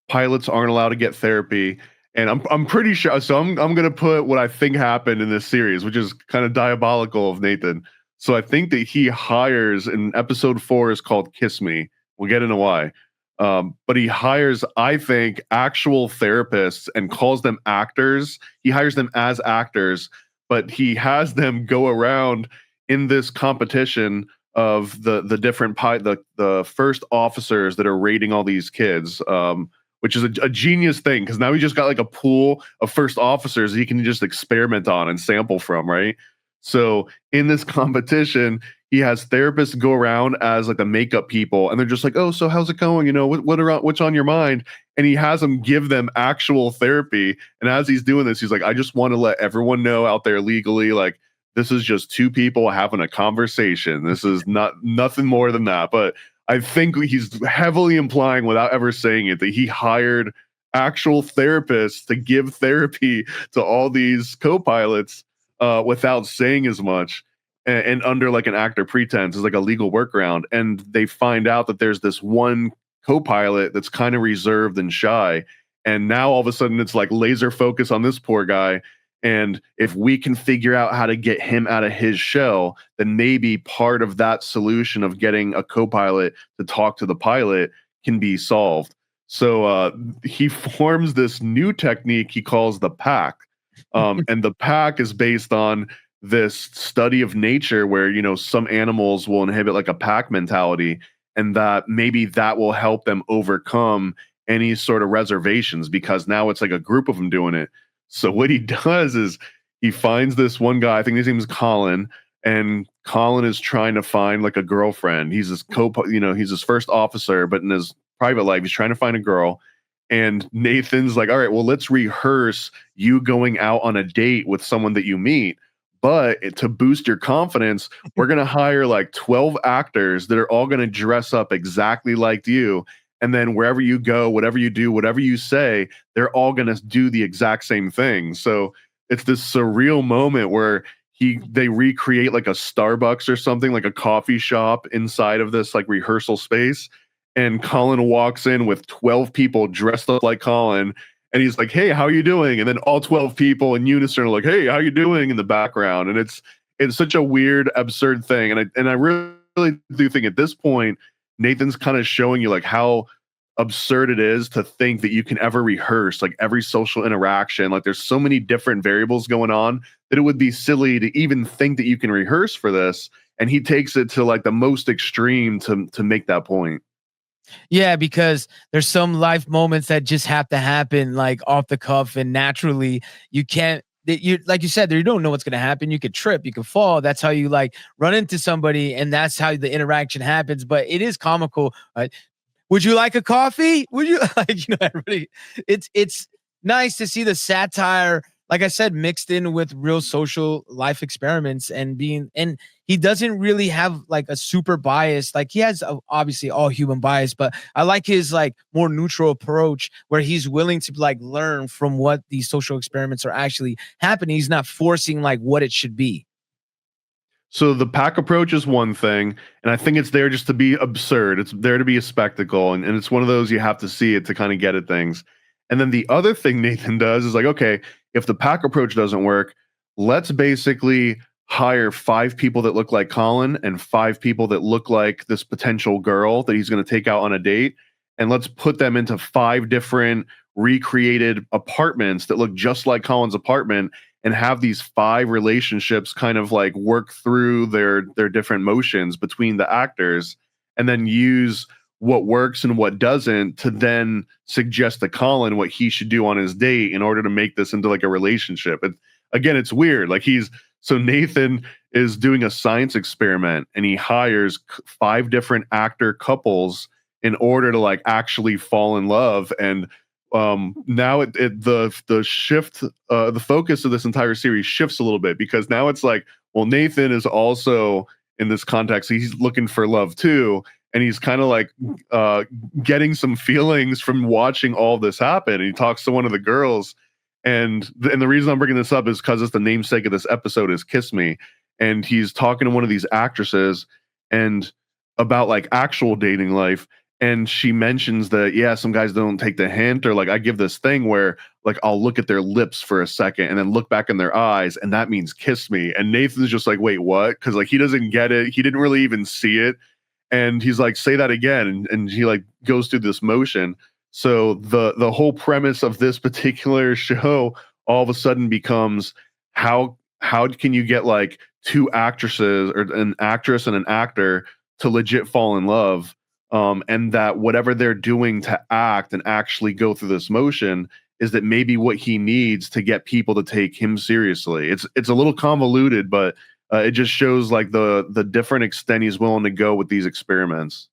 pilots aren't allowed to get therapy, and I'm pretty sure. So I'm gonna put what I think happened in this series, which is kind of diabolical of Nathan. So I think that he hires, in episode 4 is called "Kiss Me." We'll get into why. But he hires, I think, actual therapists and calls them actors. He hires them as actors, but he has them go around in this competition of the different the first officers that are rating all these kids, which is a genius thing, because now we just got like a pool of first officers that he can just experiment on and sample from, right? So in this competition, he has therapists go around as like the makeup people, and they're just like, "Oh, so how's it going? You know, what's on your mind?" And he has them give them actual therapy. And as he's doing this, he's like, "I just want to let everyone know out there legally, like, this is just two people having a conversation. This is nothing more than that." But I think he's heavily implying, without ever saying it, that he hired actual therapists to give therapy to all these co-pilots without saying as much, and under like an actor pretense is like a legal workaround. And they find out that there's this one co-pilot that's kind of reserved and shy. And now all of a sudden it's like laser focus on this poor guy. And if we can figure out how to get him out of his shell, then maybe part of that solution of getting a co-pilot to talk to the pilot can be solved. So he forms this new technique he calls the pack. And the pack is based on this study of nature where, you know, some animals will inhibit like a pack mentality, and that maybe that will help them overcome any sort of reservations, because now it's like a group of them doing it. So what he does is he finds this one guy, I think his name is Colin, and Colin is trying to find like a girlfriend. He's his he's his first officer, but in his private life, he's trying to find a girl. And Nathan's like, "All right, well, let's rehearse you going out on a date with someone that you meet. But to boost your confidence, we're going to hire like 12 actors that are all going to dress up exactly like you. And then wherever you go, whatever you do, whatever you say, they're all going to do the exact same thing." So it's this surreal moment where they recreate like a Starbucks or something, like a coffee shop inside of this like rehearsal space. And Colin walks in with 12 people dressed up like Colin. And he's like, "Hey, how are you doing?" And then all 12 people in unison are like, "Hey, how you doing?" in the background. And it's such a weird, absurd thing. And I really do think at this point, Nathan's kind of showing you like how absurd it is to think that you can ever rehearse like every social interaction. Like, there's so many different variables going on that it would be silly to even think that you can rehearse for this. And he takes it to like the most extreme to make that point. Yeah, because there's some life moments that just have to happen like off the cuff and naturally. You can't, you like you said, you don't know what's going to happen. You could trip, you could fall. That's how you like run into somebody, and that's how the interaction happens. But it is comical. Would you like a coffee? Would you like, everybody? It's nice to see the satire, like I said, mixed in with real social life experiments, and he doesn't really have like a super bias. Like, he has obviously all human bias, but I like his like more neutral approach where he's willing to like learn from what these social experiments are actually happening. He's not forcing like what it should be. So the pack approach is one thing, and I think it's there just to be absurd. It's there to be a spectacle, and it's one of those you have to see it to kind of get at things. And then the other thing Nathan does is like, okay, if the pack approach doesn't work, let's basically hire 5 people that look like Colin and 5 people that look like this potential girl that he's going to take out on a date, and let's put them into 5 different recreated apartments that look just like Colin's apartment, and have these 5 relationships kind of like work through their different motions between the actors, and then use what works and what doesn't to then suggest to Colin what he should do on his date in order to make this into like a relationship. Again, it's weird. Like so Nathan is doing a science experiment, and he hires 5 different actor couples in order to like actually fall in love. And now the shift, the focus of this entire series shifts a little bit, because now it's like, well, Nathan is also in this context, he's looking for love too, and he's kind of like getting some feelings from watching all this happen. And he talks to one of the girls, and the reason I'm bringing this up is because it's the namesake of this episode is Kiss Me, and he's talking to one of these actresses and about like actual dating life. And she mentions that, yeah, some guys don't take the hint, or like I give this thing where like I'll look at their lips for a second and then look back in their eyes, and that means kiss me. And Nathan's just like, wait, what? Because like he doesn't get it. He didn't really even see it. And he's like, say that again. And he like goes through this motion. So the whole premise of this particular show all of a sudden becomes how can you get like 2 actresses, or an actress and an actor, to legit fall in love, and that whatever they're doing to act and actually go through this motion is that maybe what he needs to get people to take him seriously. It's a little convoluted, but it just shows like the different extent he's willing to go with these experiments.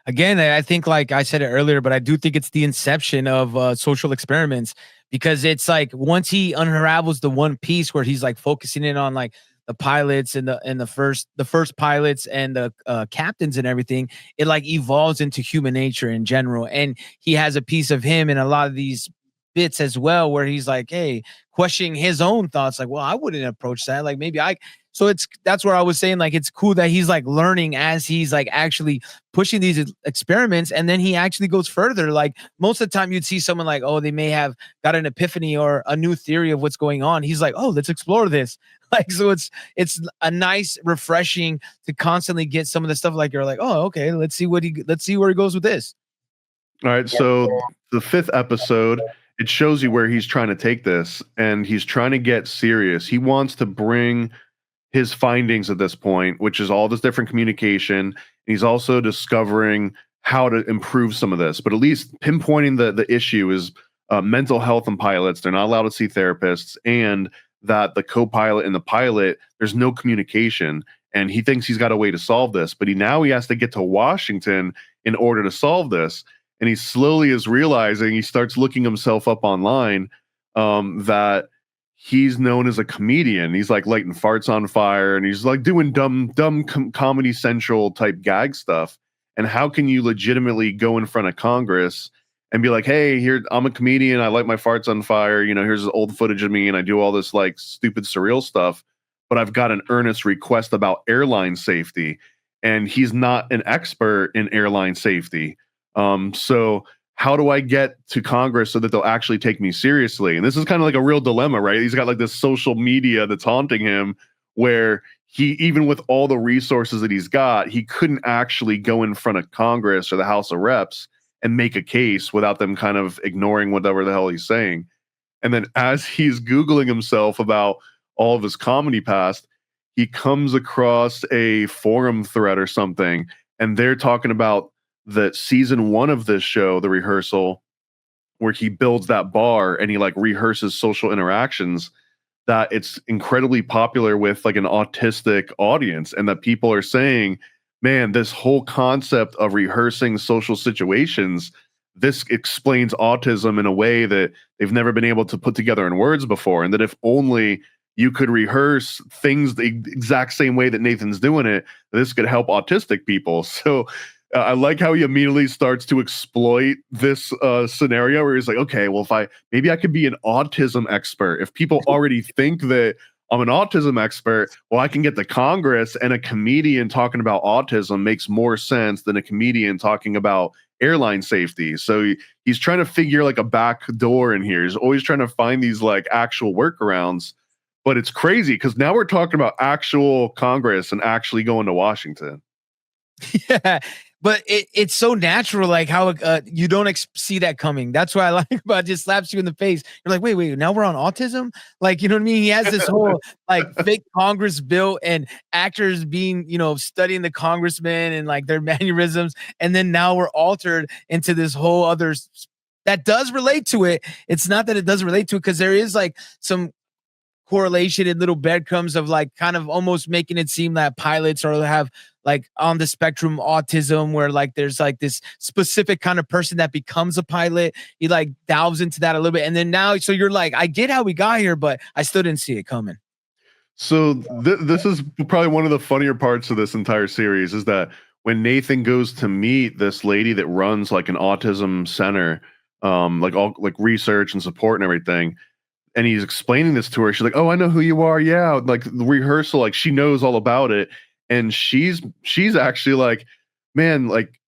Again, I think, like I said it earlier, but I do think it's the inception of social experiments, because it's like once he unravels the one piece where he's like focusing in on like the pilots and the first pilots and the captains and everything, it like evolves into human nature in general. And he has a piece of him in a lot of these bits as well, where he's like, hey, questioning his own thoughts, like, well, I wouldn't approach that. Like maybe I. So that's where I was saying, like, it's cool that he's like learning as he's like actually pushing these experiments, and then he actually goes further. Like most of the time you'd see someone like, oh, they may have got an epiphany or a new theory of what's going on. He's like, oh, let's explore this. Like, so it's a nice refreshing to constantly get some of the stuff, like you're like, oh, okay, let's see where he goes with this. All right, so the 5th episode, it shows you where he's trying to take this, and he's trying to get serious. He wants to bring his findings at this point, which is all this different communication. And he's also discovering how to improve some of this, but at least pinpointing the issue is mental health in pilots. They're not allowed to see therapists, and that the co-pilot and the pilot, there's no communication. And he thinks he's got a way to solve this, but he has to get to Washington in order to solve this. And he slowly is realizing, he starts looking himself up online, that he's known as a comedian. He's like lighting farts on fire, and he's like doing dumb Comedy Central type gag stuff. And how can you legitimately go in front of Congress and be like, hey, here, I'm a comedian, I light my farts on fire, here's old footage of me, and I do all this like stupid surreal stuff, but I've got an earnest request about airline safety. And he's not an expert in airline safety. So how do I get to Congress so that they'll actually take me seriously? And this is kind of like a real dilemma, right? He's got like this social media that's haunting him, where he, even with all the resources that he's got, he couldn't actually go in front of Congress or the House of Reps and make a case without them kind of ignoring whatever the hell he's saying. And then as he's Googling himself about all of his comedy past, he comes across a forum thread or something, and they're talking about the season 1 of this show, The Rehearsal, where he builds that bar and he like rehearses social interactions, that it's incredibly popular with like an autistic audience, and that people are saying, man, this whole concept of rehearsing social situations, this explains autism in a way that they've never been able to put together in words before. And that if only you could rehearse things the exact same way that Nathan's doing it, this could help autistic people. So I like how he immediately starts to exploit this scenario where he's like, okay, well, maybe I could be an autism expert. If people already think that I'm an autism expert. Well, I can get to Congress, and a comedian talking about autism makes more sense than a comedian talking about airline safety. So he's trying to figure like a back door in here. He's always trying to find these like actual workarounds. But it's crazy because now we're talking about actual Congress and actually going to Washington. Yeah, but it's so natural, like how you don't see that coming. That's why I like about it, just slaps you in the face. You're like, wait, now we're on autism? Like, you know what I mean? He has this whole like fake Congress bill and actors being, studying the congressmen and like their mannerisms. And then now we're altered into this whole other that does relate to it. It's not that it doesn't relate to it because there is like some correlation in little breadcrumbs of like kind of almost making it seem that pilots or have like on the spectrum autism where like there's like this specific kind of person that becomes a pilot. He like delves into that a little bit. And then now, so you're like, I get how we got here, but I still didn't see it coming. So this is probably one of the funnier parts of this entire series is that when Nathan goes to meet this lady that runs like an autism center, like all like research and support and everything, and he's explaining this to her. She's like, "Oh, I know who you are. Yeah, like the rehearsal, like she knows all about it." And she's actually like, "Man, like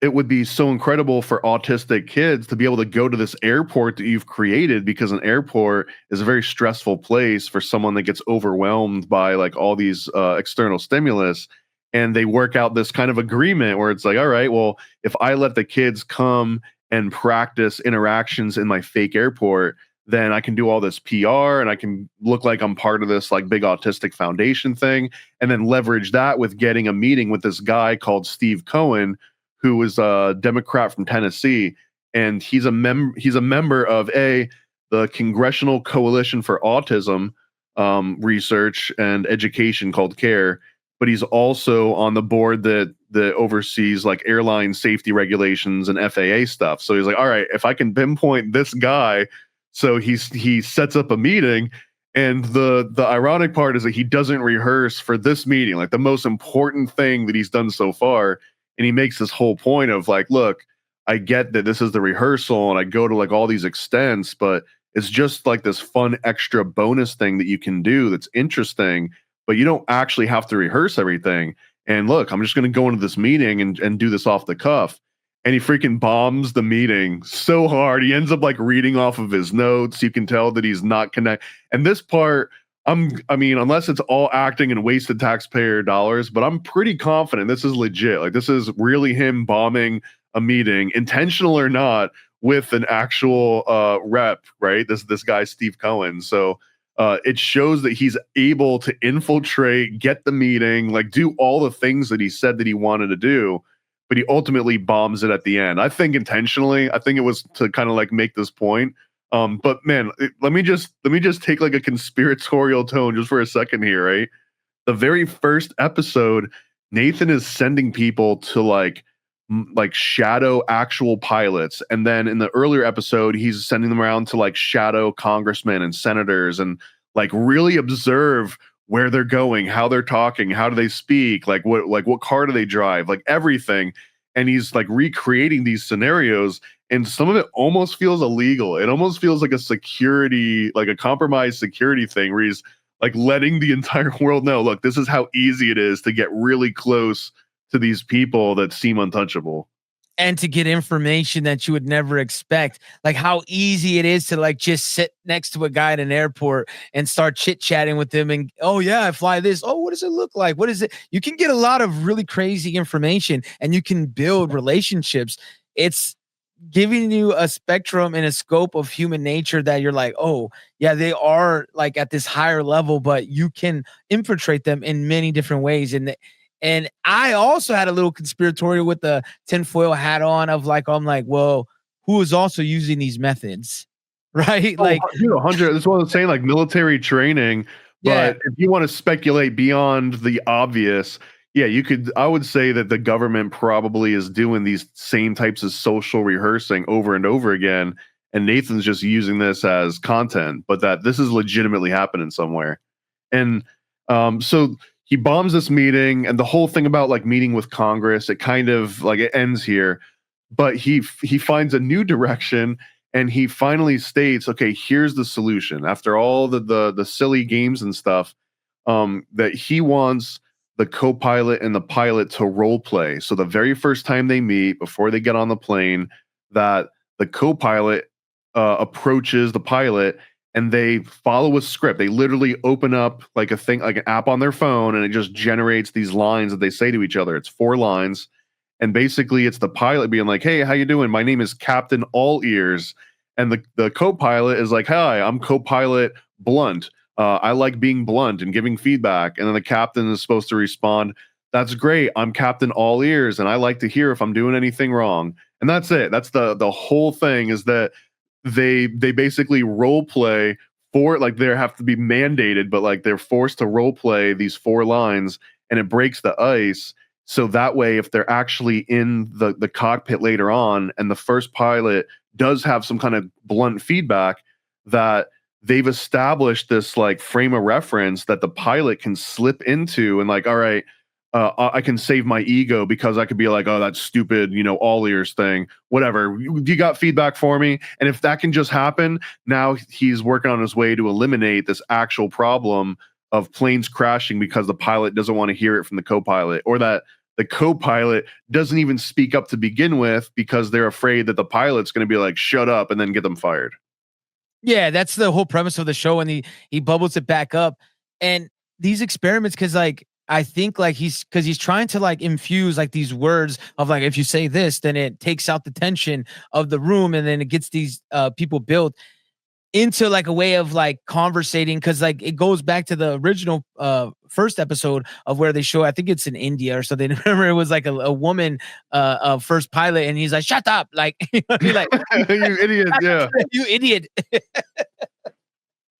it would be so incredible for autistic kids to be able to go to this airport that you've created because an airport is a very stressful place for someone that gets overwhelmed by like all these external stimulus." And they work out this kind of agreement where it's like, "All right, well, if I let the kids come and practice interactions in my fake airport, then I can do all this PR and I can look like I'm part of this like big autistic foundation thing, and then leverage that with getting a meeting with this guy called Steve Cohen, who is a Democrat from Tennessee, and he's a member of the Congressional Coalition for Autism Research and Education called CARE, but he's also on the board that oversees like airline safety regulations and FAA stuff. So he's like, all right, if I can pinpoint this guy. So he sets up a meeting, and the ironic part is that he doesn't rehearse for this meeting, like the most important thing that he's done so far. And he makes this whole point of like, look, I get that this is the rehearsal and I go to like all these extents, but it's just like this fun extra bonus thing that you can do that's interesting, but you don't actually have to rehearse everything. And look, I'm just going to go into this meeting and do this off the cuff. And he freaking bombs the meeting so hard. He ends up like reading off of his notes. You can tell that he's not connect. And this part, I mean, unless it's all acting and wasted taxpayer dollars, but I'm pretty confident this is legit. Like this is really him bombing a meeting, intentional or not, with an actual rep, right? This guy, Steve Cohen. So it shows that he's able to infiltrate, get the meeting, like do all the things that he said that he wanted to do. But he ultimately bombs it at the end. I think intentionally. I think it was to kind of like make this point. But man, let me just take like a conspiratorial tone just for a second here, right? The very first episode, Nathan is sending people to like shadow actual pilots, and then in the earlier episode, he's sending them around to like shadow congressmen and senators and like really observe where they're going, how they're talking, how do they speak, like what car do they drive, like everything. And he's like recreating these scenarios, and some of it almost feels illegal. It almost feels like a security, like a compromised security thing where he's like letting the entire world know, look, this is how easy it is to get really close to these people that seem untouchable. And to get information that you would never expect, like how easy it is to like just sit next to a guy at an airport and start chit-chatting with them and, oh yeah, I fly this. Oh, what does it look like? What is it? You can get a lot of really crazy information and you can build relationships. It's giving you a spectrum and a scope of human nature that you're like, oh yeah, they are like at this higher level, but you can infiltrate them in many different ways. And I also had a little conspiratorial with the tinfoil hat on of like, I'm like, well, who is also using these methods? Right? Oh, Like, 100. That's what I'm saying, like military training. But if you want to speculate beyond the obvious, yeah, I would say that the government probably is doing these same types of social rehearsing over and over again. And Nathan's just using this as content, but that this is legitimately happening somewhere. And so he bombs this meeting, and the whole thing about like meeting with Congress, it kind of like it ends here, but he finds a new direction, and he finally states, okay, here's the solution after all the silly games and stuff, that he wants the co-pilot and the pilot to role play. So the very first time they meet before they get on the plane, that the co-pilot approaches the pilot and they follow a script. They literally open up like a thing, like an app on their phone, and it just generates these lines that they say to each other. It's 4 lines, and basically it's the pilot being like, "Hey, how you doing? My name is Captain All Ears," and the co-pilot is like, "Hi, I'm co-pilot Blunt. I like being blunt and giving feedback." And then the captain is supposed to respond, "That's great. I'm Captain All Ears, and I like to hear if I'm doing anything wrong." And that's it. That's the whole thing, is that they basically role play for, like, they have to be mandated, but like they're forced to role play these 4 lines, and it breaks the ice. So that way, if they're actually in the cockpit later on, and the first pilot does have some kind of blunt feedback, that they've established this like frame of reference that the pilot can slip into, and like, all right, I can save my ego because I could be like, oh, that's stupid, all ears thing, whatever. You got feedback for me? And if that can just happen, now he's working on his way to eliminate this actual problem of planes crashing because the pilot doesn't want to hear it from the co-pilot, or that the co-pilot doesn't even speak up to begin with because they're afraid that the pilot's going to be like, shut up, and then get them fired. Yeah, that's the whole premise of the show, and he bubbles it back up. And these experiments, because like I think like he's trying to like infuse like these words of like, if you say this, then it takes out the tension of the room, and then it gets these people built into like a way of like conversating, because like it goes back to the original first episode of where they show, I think it's in India or something. Remember, it was like a woman first pilot, and he's like, shut up, like, you know what I mean? Like, You idiot. Yeah. you idiot.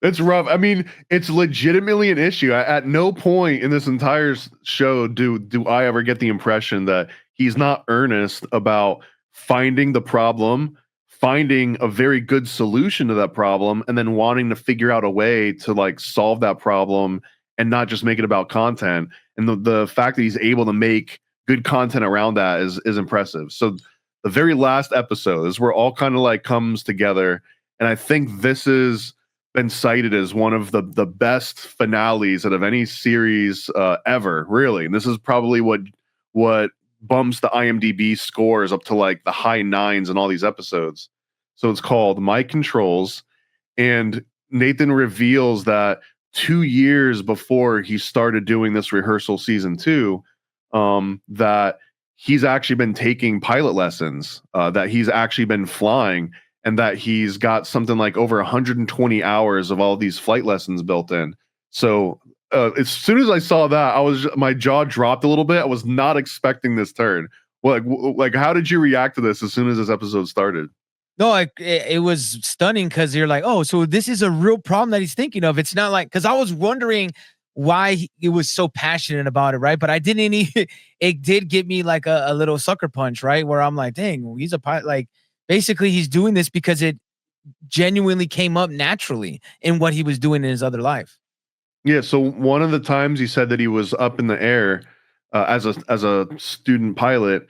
It's rough. I mean, it's legitimately an issue. At no point in this entire show do I ever get the impression that he's not earnest about finding the problem, finding a very good solution to that problem, and then wanting to figure out a way to like solve that problem and not just make it about content. And the fact that he's able to make good content around that is impressive. So the very last episode is where all kind of like comes together, and I think this is been cited as one of the best finales out of any series ever, really. And this is probably what bumps the IMDb scores up to like the high 9s in all these episodes. So it's called My Controls, and Nathan reveals that 2 years before he started doing this Rehearsal season 2, that he's actually been taking pilot lessons, that he's actually been flying, and that he's got something like over 120 hours of all these flight lessons built in. So as soon as I saw that, my jaw dropped a little bit. I was not expecting this turn. Like, how did you react to this as soon as this episode started? No, it was stunning, because you're like, oh, so this is a real problem that he's thinking of. It's not like, because I was wondering why he was so passionate about it, right? But I didn't it did give me like a little sucker punch, right? Where I'm like, dang, he's a pilot. Like, basically, he's doing this because it genuinely came up naturally in what he was doing in his other life. Yeah. So one of the times he said that he was up in the air as a student pilot,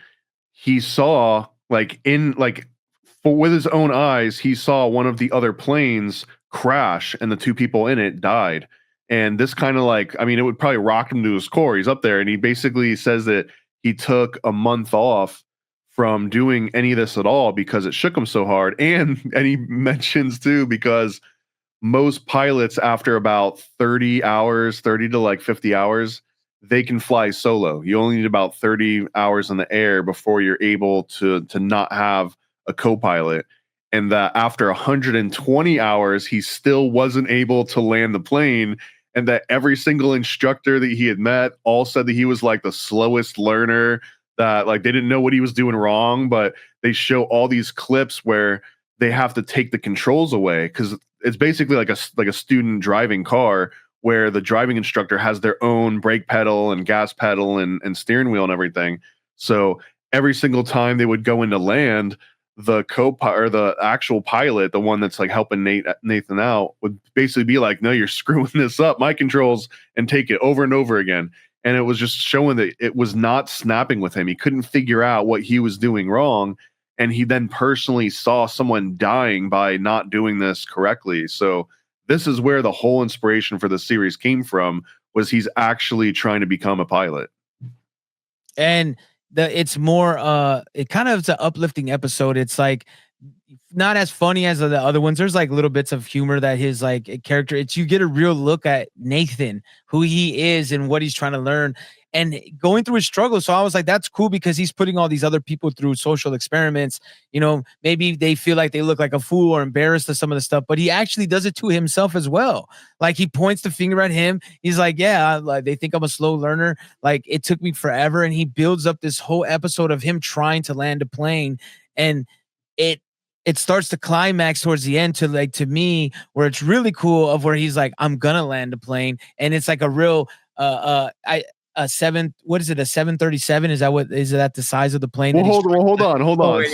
he saw with his own eyes, he saw one of the other planes crash, and the 2 people in it died. And this kind of like, I mean, it would probably rock him to his core. He's up there, and he basically says that he took a month off from doing any of this at all because it shook him so hard. And he mentions too, because most pilots after about 30 hours, 30 to like 50 hours, they can fly solo. You only need about 30 hours in the air before you're able to not have a co-pilot. And that after 120 hours, he still wasn't able to land the plane. And that every single instructor that he had met all said that he was like the slowest learner, that like they didn't know what he was doing wrong. But they show all these clips where they have to take the controls away, because it's basically like a student driving car, where the driving instructor has their own brake pedal and gas pedal and steering wheel and everything. So every single time they would go into land, the co-pilot, or the actual pilot, the one that's like helping Nathan out, would basically be like, no, you're screwing this up, my controls, and take it over and over again. And it was just showing that it was not snapping with him. He couldn't figure out what he was doing wrong. and he then personally saw someone dying by not doing this correctly. So this is where the whole inspiration for the series came from, was he's actually trying to become a pilot. And it's more it kind of is an uplifting episode. It's like not as funny as the other ones. There's like little bits of humor that his like character. It's you get a real look at Nathan, who he is and what he's trying to learn and going through his struggle. So I was like, that's cool because he's putting all these other people through social experiments. You know, maybe they feel like they look like a fool or embarrassed of some of the stuff, but he actually does it to himself as well. Like he points the finger at him. He's like, yeah, like they think I'm a slow learner. Like it took me forever. And he builds up this whole episode of him trying to land a plane. And it it starts to climax towards the end to like to me where it's really cool of where he's like, I'm gonna land a plane. And it's like a real I a seven, what is it, a 737? Is that what is that the size of the plane? Well, that he's hold on. Oh, wait.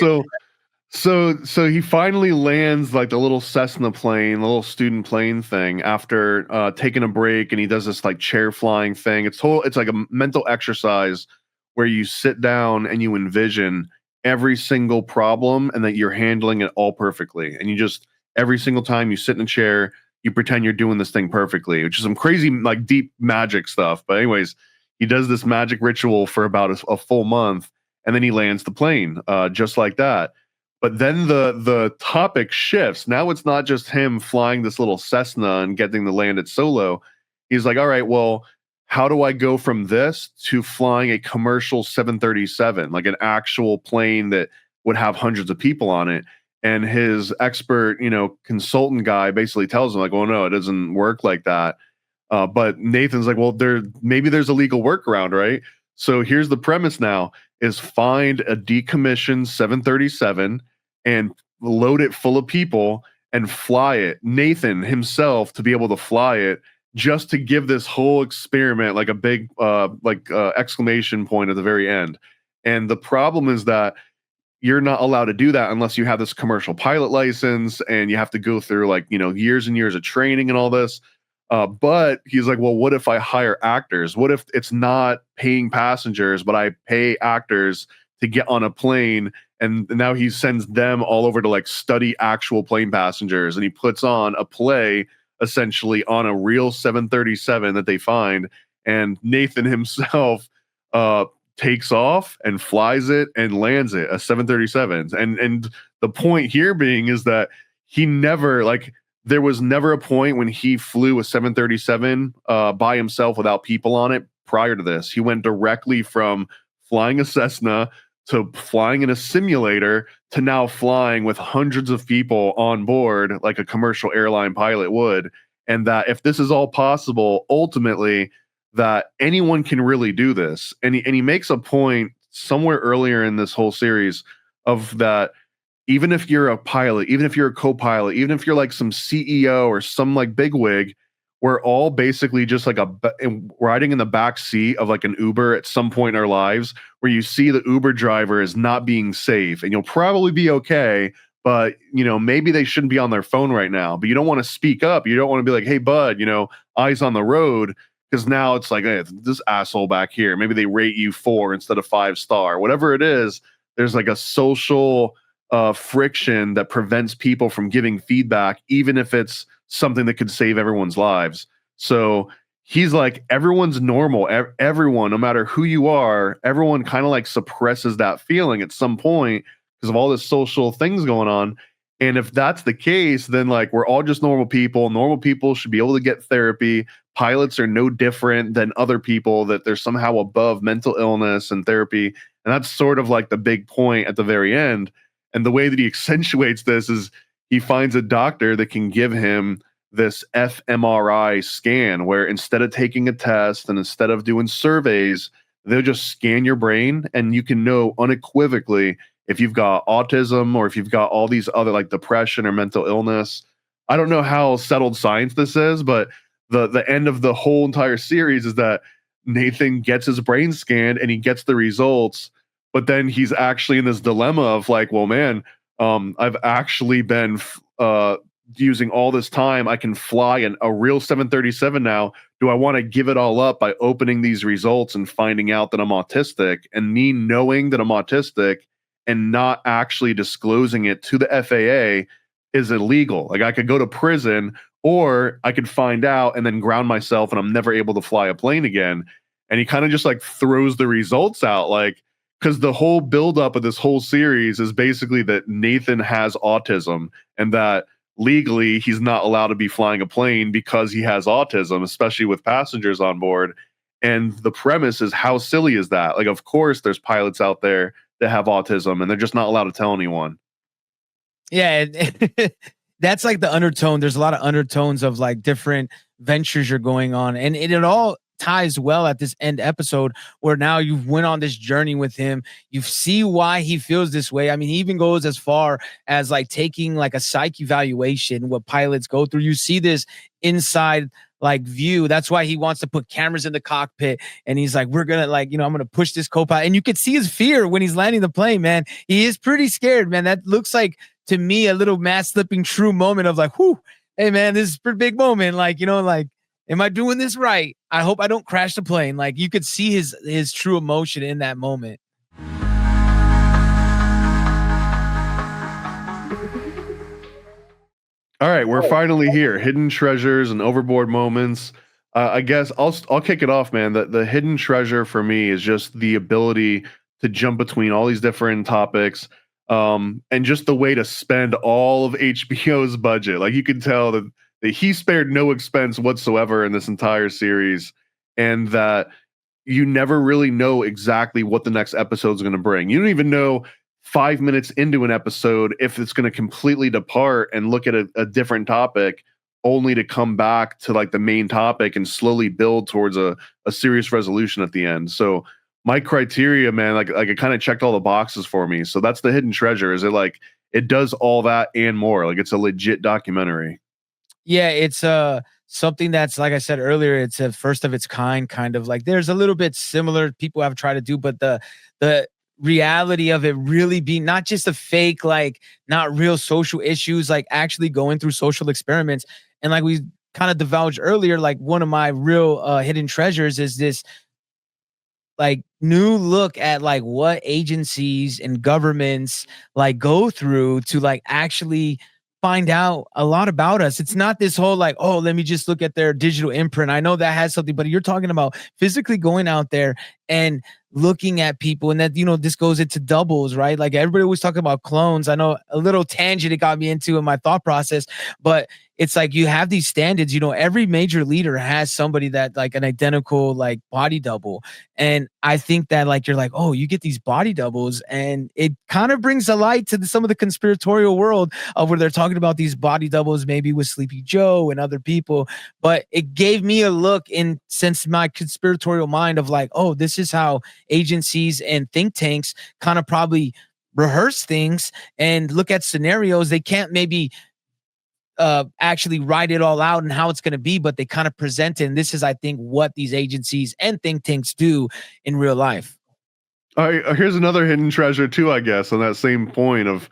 So he finally lands like the little Cessna plane, the little student plane thing after taking a break, and he does this like chair flying thing. It's like a mental exercise where you sit down and you envision every single problem and that you're handling it all perfectly. And you just every single time you sit in a chair, you pretend you're doing this thing perfectly, which is some crazy like deep magic stuff. But anyways, he does this magic ritual for about a full month, and then he lands the plane just like that. But then the topic shifts. Now it's not just him flying this little Cessna and getting to land it solo. He's like, all right, well, how do I go from this to flying a commercial 737, like an actual plane that would have hundreds of people on it? And his expert, consultant guy basically tells him like, well, no, it doesn't work like that. But Nathan's like, well, maybe there's a legal workaround, right? So here's the premise now is find a decommissioned 737 and load it full of people and fly it. Nathan himself to be able to fly it just to give this whole experiment like a big exclamation point at the very end. And the problem is that you're not allowed to do that unless you have this commercial pilot license, and you have to go through years and years of training and all this. But he's like, well, what if I hire actors? What if it's not paying passengers, but I pay actors to get on a plane? And now he sends them all over to like study actual plane passengers, and he puts on a play essentially on a real 737 that they find. And Nathan himself takes off and flies it and lands it, a 737. And the point here being is that he never there was never a point when he flew a 737 by himself without people on it prior to this. He went directly from flying a Cessna to flying in a simulator to now flying with hundreds of people on board like a commercial airline pilot would. And that if this is all possible, ultimately, that anyone can really do this. And he makes a point somewhere earlier in this whole series of that even if you're a pilot, even if you're a co-pilot, even if you're like some CEO or some like bigwig, we're all basically just like riding in the back seat of like an Uber at some point in our lives where you see the Uber driver is not being safe, and you'll probably be okay, but maybe they shouldn't be on their phone right now, but you don't want to speak up. You don't want to be like, hey bud, eyes on the road. Because now it's like, hey, this asshole back here, maybe they rate you 4 instead of 5-star, whatever it is. There's like a social friction that prevents people from giving feedback, even if it's something that could save everyone's lives. So he's like, everyone's normal. Everyone, no matter who you are, everyone kind of like suppresses that feeling at some point because of all this social things going on. And if that's the case, then like we're all just normal people. Normal people should be able to get therapy. Pilots are no different than other people, that they're somehow above mental illness and therapy. And that's sort of like the big point at the very end. And the way that he accentuates this is he finds a doctor that can give him this fMRI scan where instead of taking a test and instead of doing surveys, they'll just scan your brain and you can know unequivocally if you've got autism or if you've got all these other like depression or mental illness. I don't know how settled science this is, but the end of the whole entire series is that Nathan gets his brain scanned and he gets the results. But then he's actually in this dilemma of like, well, man, I've actually been using all this time. I can fly a real 737 now. Do I want to give it all up by opening these results and finding out that I'm autistic? And me knowing that I'm autistic and not actually disclosing it to the FAA is illegal. Like I could go to prison or I could find out and then ground myself and I'm never able to fly a plane again. And he kind of just like throws the results out, like, because the whole buildup of this whole series is basically that Nathan has autism and that legally he's not allowed to be flying a plane because he has autism, especially with passengers on board. And the premise is, how silly is that? Like, of course, there's pilots out there that have autism and they're just not allowed to tell anyone. Yeah, that's like the undertone. There's a lot of undertones of like different ventures you're going on, and it all ties well at this end episode where now you've went on this journey with him. You see why he feels this way. I mean, he even goes as far as like taking like a psych evaluation, what pilots go through. You see this inside like view. That's why he wants to put cameras in the cockpit. And he's like, we're gonna like, I'm gonna push this co-pilot. And you could see his fear when he's landing the plane, man. He is pretty scared, man. That looks like to me a little mask slipping true moment of like, whoo, hey man, this is a pretty big moment. Like, like, am I doing this right? I hope I don't crash the plane. Like you could see his true emotion in that moment. All right, we're finally here. Hidden treasures and overboard moments. I guess I'll kick it off, man. The hidden treasure for me is just the ability to jump between all these different topics, and just the way to spend all of HBO's budget. Like you can tell that he spared no expense whatsoever in this entire series, and that you never really know exactly what the next episode is going to bring. You don't even know 5 minutes into an episode if it's going to completely depart and look at a different topic, only to come back to like the main topic and slowly build towards a serious resolution at the end. So my criteria, man, like it kind of checked all the boxes for me. So that's the hidden treasure. Is it does all that and more. Like it's a legit documentary. Yeah, it's something that's, like I said earlier, it's a first of its kind, kind of like there's a little bit similar people have tried to do, but the reality of it really being not just a fake, like not real social issues, like actually going through social experiments. And like we kind of divulged earlier, like one of my real hidden treasures is this like new look at like what agencies and governments like go through to like actually find out a lot about us. It's not this whole like, oh, let me just look at their digital imprint. I know that has something, but you're talking about physically going out there and looking at people. And that, this goes into doubles, right? Like everybody always talking about clones. I know a little tangent it got me into in my thought process, but it's like you have these standards, every major leader has somebody that like an identical like body double. And I think that like you're like, oh, you get these body doubles, and it kind of brings a light to some of the conspiratorial world of where they're talking about these body doubles, maybe with Sleepy Joe and other people. But it gave me a look in since my conspiratorial mind of like, oh, this is how agencies and think tanks kind of probably rehearse things and look at scenarios. They can't maybe actually write it all out and how it's going to be, but they kind of present it. And this is, I think, what these agencies and think tanks do in real life. All right, here's another hidden treasure too, I guess, on that same point of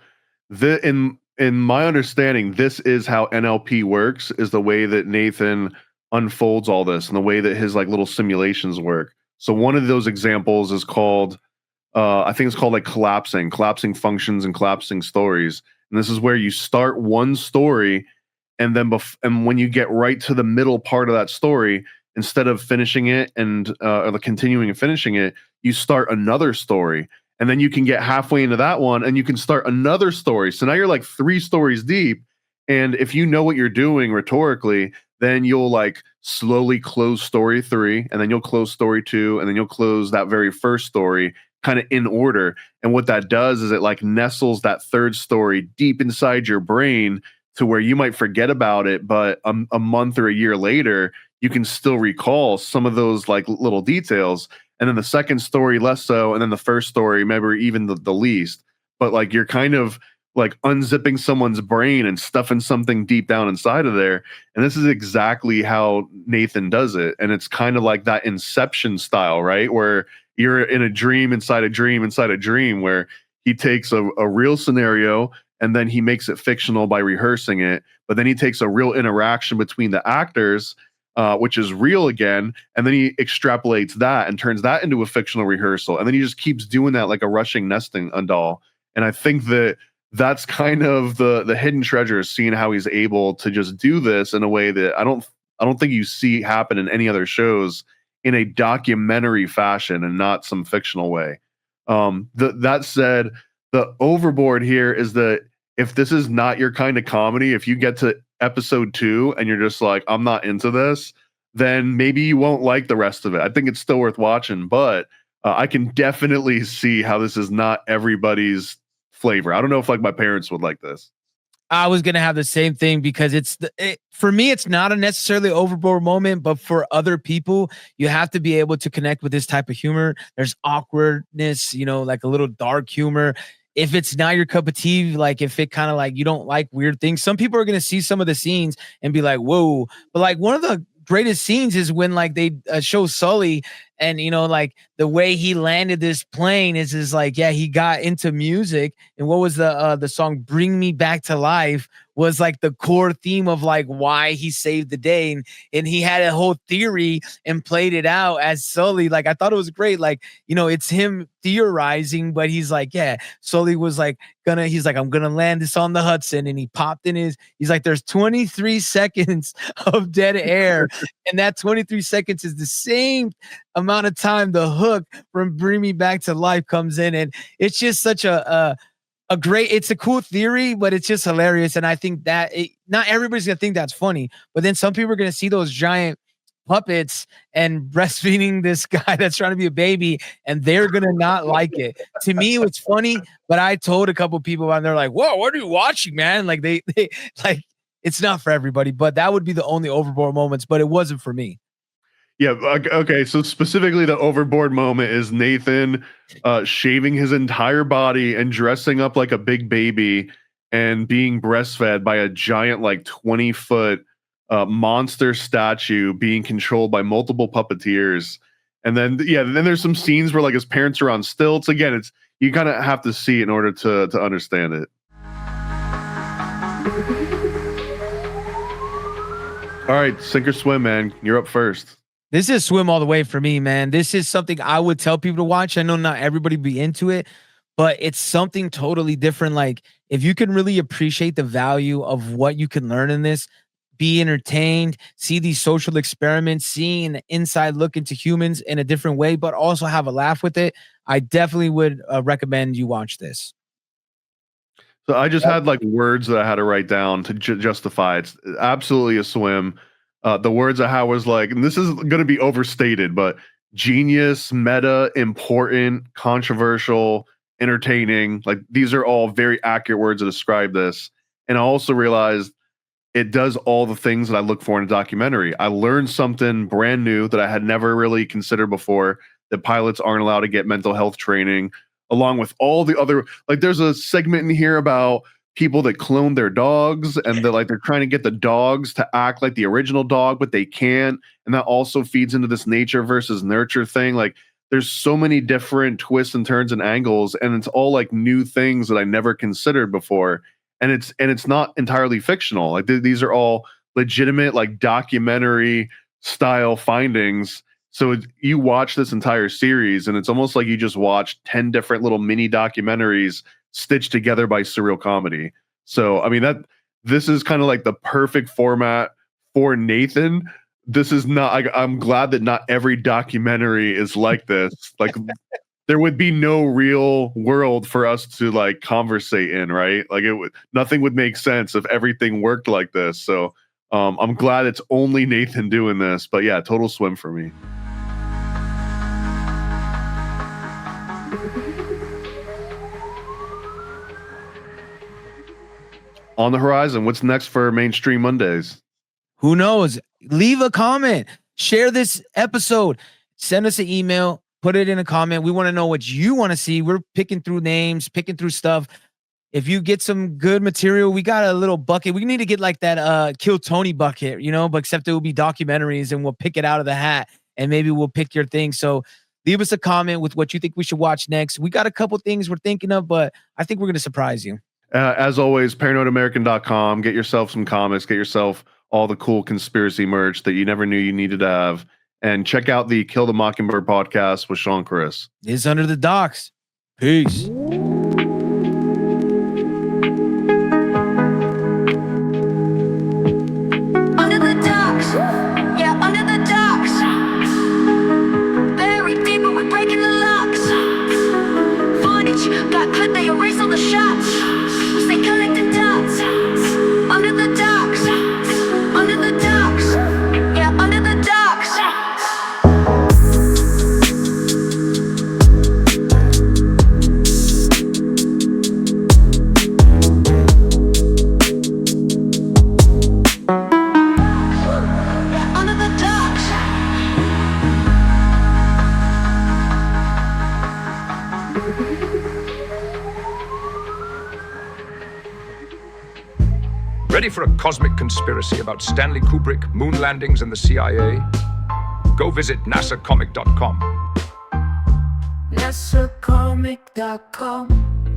in my understanding, this is how NLP works, is the way that Nathan unfolds all this and the way that his like little simulations work. So one of those examples is called I think it's called like collapsing functions and collapsing stories. And this is where you start one story, and then and when you get right to the middle part of that story, instead of finishing it and or continuing and finishing it, you start another story, and then you can get halfway into that one, and you can start another story. So now you're like 3 stories deep, and if you know what you're doing rhetorically, then you'll like slowly close story 3, and then you'll close story 2, and then you'll close that very first story, kind of in order. And what that does is it like nestles that third story deep inside your brain to where you might forget about it, but a month or a year later, you can still recall some of those like little details. And then the second story less so, and then the first story maybe even the least. But like you're kind of like unzipping someone's brain and stuffing something deep down inside of there. And this is exactly how Nathan does it. And it's kind of like that Inception style, right? Where you're in a dream inside a dream inside a dream, where he takes a real scenario and then he makes it fictional by rehearsing it. But then he takes a real interaction between the actors, which is real again. And then he extrapolates that and turns that into a fictional rehearsal. And then he just keeps doing that like a rushing nesting doll. And I think that that's kind of the hidden treasure, seeing how he's able to just do this in a way that I don't think you see happen in any other shows in a documentary fashion and not some fictional way. That said, the overboard here is that if this is not your kind of comedy, if you get to episode 2 and you're just like, I'm not into this, then maybe you won't like the rest of it. I think it's still worth watching, but I can definitely see how this is not everybody's flavor. I don't know if like my parents would like this. I was gonna have the same thing because for me, it's not a necessarily overboard moment, but for other people, you have to be able to connect with this type of humor. There's awkwardness, like a little dark humor. If it's not your cup of tea, like if it kind of like you don't like weird things, some people are gonna see some of the scenes and be like, "Whoa!" But like one of the greatest scenes is when like they show Sully and like the way he landed this plane is like, yeah, he got into music. And what was the song Bring Me Back to Life was like the core theme of like why he saved the day. And he had a whole theory and played it out as Sully. Like I thought it was great. Like, it's him theorizing, but he's like, yeah, Sully was like he's like, I'm gonna land this on the Hudson. And he popped in he's like, there's 23 seconds of dead air. And that 23 seconds is the same amount of time the hook from Bring Me Back to Life comes in. And it's just such a great, it's a cool theory, but it's just hilarious. And I think that not everybody's gonna think that's funny, but then some people are gonna see those giant puppets and breastfeeding this guy that's trying to be a baby, and they're gonna not like it. To me, it was funny, but I told a couple people and they're like, "Whoa, what are you watching, man?" Like they like it's not for everybody, but that would be the only overboard moments, but it wasn't for me. Yeah. Okay. So specifically, the overboard moment is Nathan shaving his entire body and dressing up like a big baby and being breastfed by a giant, like 20-foot monster statue being controlled by multiple puppeteers. And then, yeah, then there's some scenes where like his parents are on stilts. Again, it's you kind of have to see it in order to understand it. All right, sink or swim, man. You're up first. This is swim all the way for me, man. This is something I would tell people to watch. I know not everybody be into it, but it's something totally different. Like if you can really appreciate the value of what you can learn in this, be entertained, see these social experiments, seeing an inside look into humans in a different way, but also have a laugh with it, I definitely would recommend you watch this. So I just had like words that I had to write down to justify it's absolutely a swim. The words I had was like, and this is going to be overstated, but genius, meta, important, controversial, entertaining. Like these are all very accurate words to describe this. And I also realized it does all the things that I look for in a documentary. I learned something brand new that I had never really considered before, that pilots aren't allowed to get mental health training, along with all the other, like there's a segment in here about people that clone their dogs and they're trying to get the dogs to act like the original dog, but they can't. And that also feeds into this nature versus nurture thing. Like there's so many different twists and turns and angles, and it's all like new things that I never considered before. And it's not entirely fictional. Like these are all legitimate, like documentary style findings. So you watch this entire series, and it's almost like you just watched 10 different little mini documentaries stitched together by surreal comedy. So I mean this is kind of like the perfect format for Nathan. This is not. I'm glad that not every documentary is like this. Like there would be no real world for us to like conversate in, right? Like nothing would make sense if everything worked like this. So I'm glad it's only Nathan doing this. But yeah, total swim for me. On the horizon, what's next for Mainstream Mondays? Who knows? Leave a comment, share this episode, send us an email, put it in a comment. We want to know what you want to see. We're picking through names, picking through stuff. If you get some good material, we got a little bucket. We need to get like that Kill Tony bucket, but except it will be documentaries, and we'll pick it out of the hat, and maybe we'll pick your thing. So leave us a comment with what you think we should watch next. We got a couple things we're thinking of, but I think we're going to surprise you. As always, paranoidamerican.com. Get yourself some comics. Get yourself all the cool conspiracy merch that you never knew you needed to have. And check out the Kill the Mockingbird podcast with Sean Chris. It's Under the Docks. Peace. Under the docks. Ready for a cosmic conspiracy about Stanley Kubrick, moon landings, and the CIA? Go visit nasacomic.com. NASAcomic.com,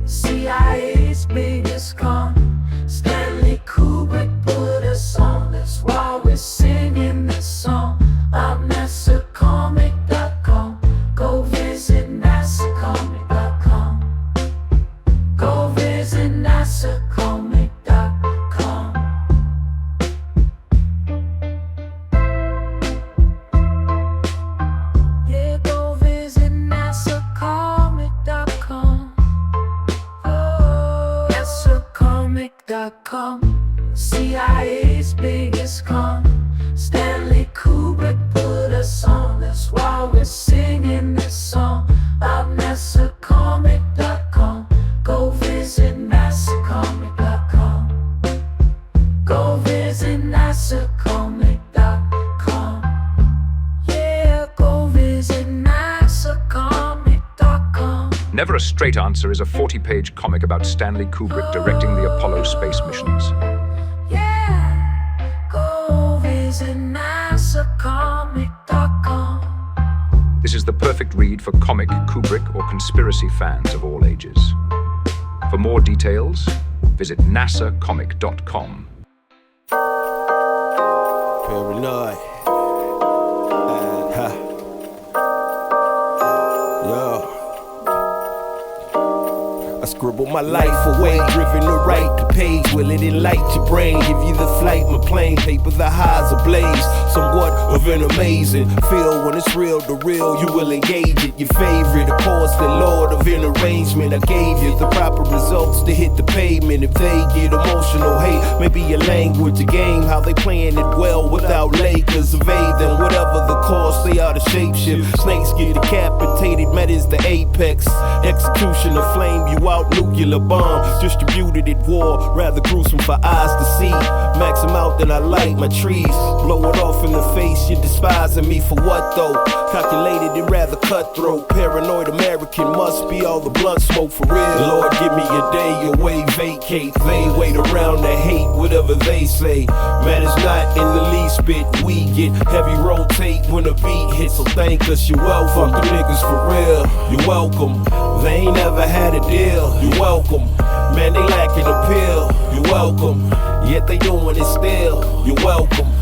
CIA's biggest con. Stanley Kubrick put us on, that's why we're singing this song. I'm NASAcomic.com, go visit NASAcomic.com. Go visit NASAcomic.com. Yeah, go visit NASAcomic.com. Oh, NASAcomic.com, CIA's biggest con. Stanley Kubrick put us on, that's why we're singing this song. I'm NASAcomic.com, go visit NASAcomic.com. Go visit NASAcomic.com. Yeah, go visit NASAcomic.com. Never a Straight Answer is a 40-page comic about Stanley Kubrick directing the Apollo space missions. Yeah, go visit NASAcomic.com. This is the perfect read for comic, Kubrick, or conspiracy fans of all ages. For more details, visit nasacomic.com. Paranoid. Yo. I scribble my life away, driven to write the page. Will it enlighten your brain? Give you the flight, my plane, paper the highs ablaze. Somewhat of an amazing feel when it's real to real. You will engage it. Your favorite, of course, the Lord of an arrangement. I gave you the proper results to hit the pavement. If they get emotional, hate maybe your language, a game, how they playing it well without Lakers. Evade them, whatever the cost, they are the shapeshift. Snakes get decapitated, met is the apex. Execution of flame you out, nuclear bomb distributed at war, rather gruesome for eyes to see. Max them out, then I light my trees. Blow it off in the face, you're despising me for what though? Calculated and rather cutthroat. Paranoid American must be all the blunt smoke for real. Lord, give me a day away, vacate. They wait around to hate whatever they say. Man, it's not in the least bit. We get heavy rotate when a beat hits, so thank us, you're welcome. Fuck the niggas for real, you're welcome. They ain't never had a deal, you're welcome. Man, they lacking appeal, you're welcome. Yet they doing it still, you're welcome.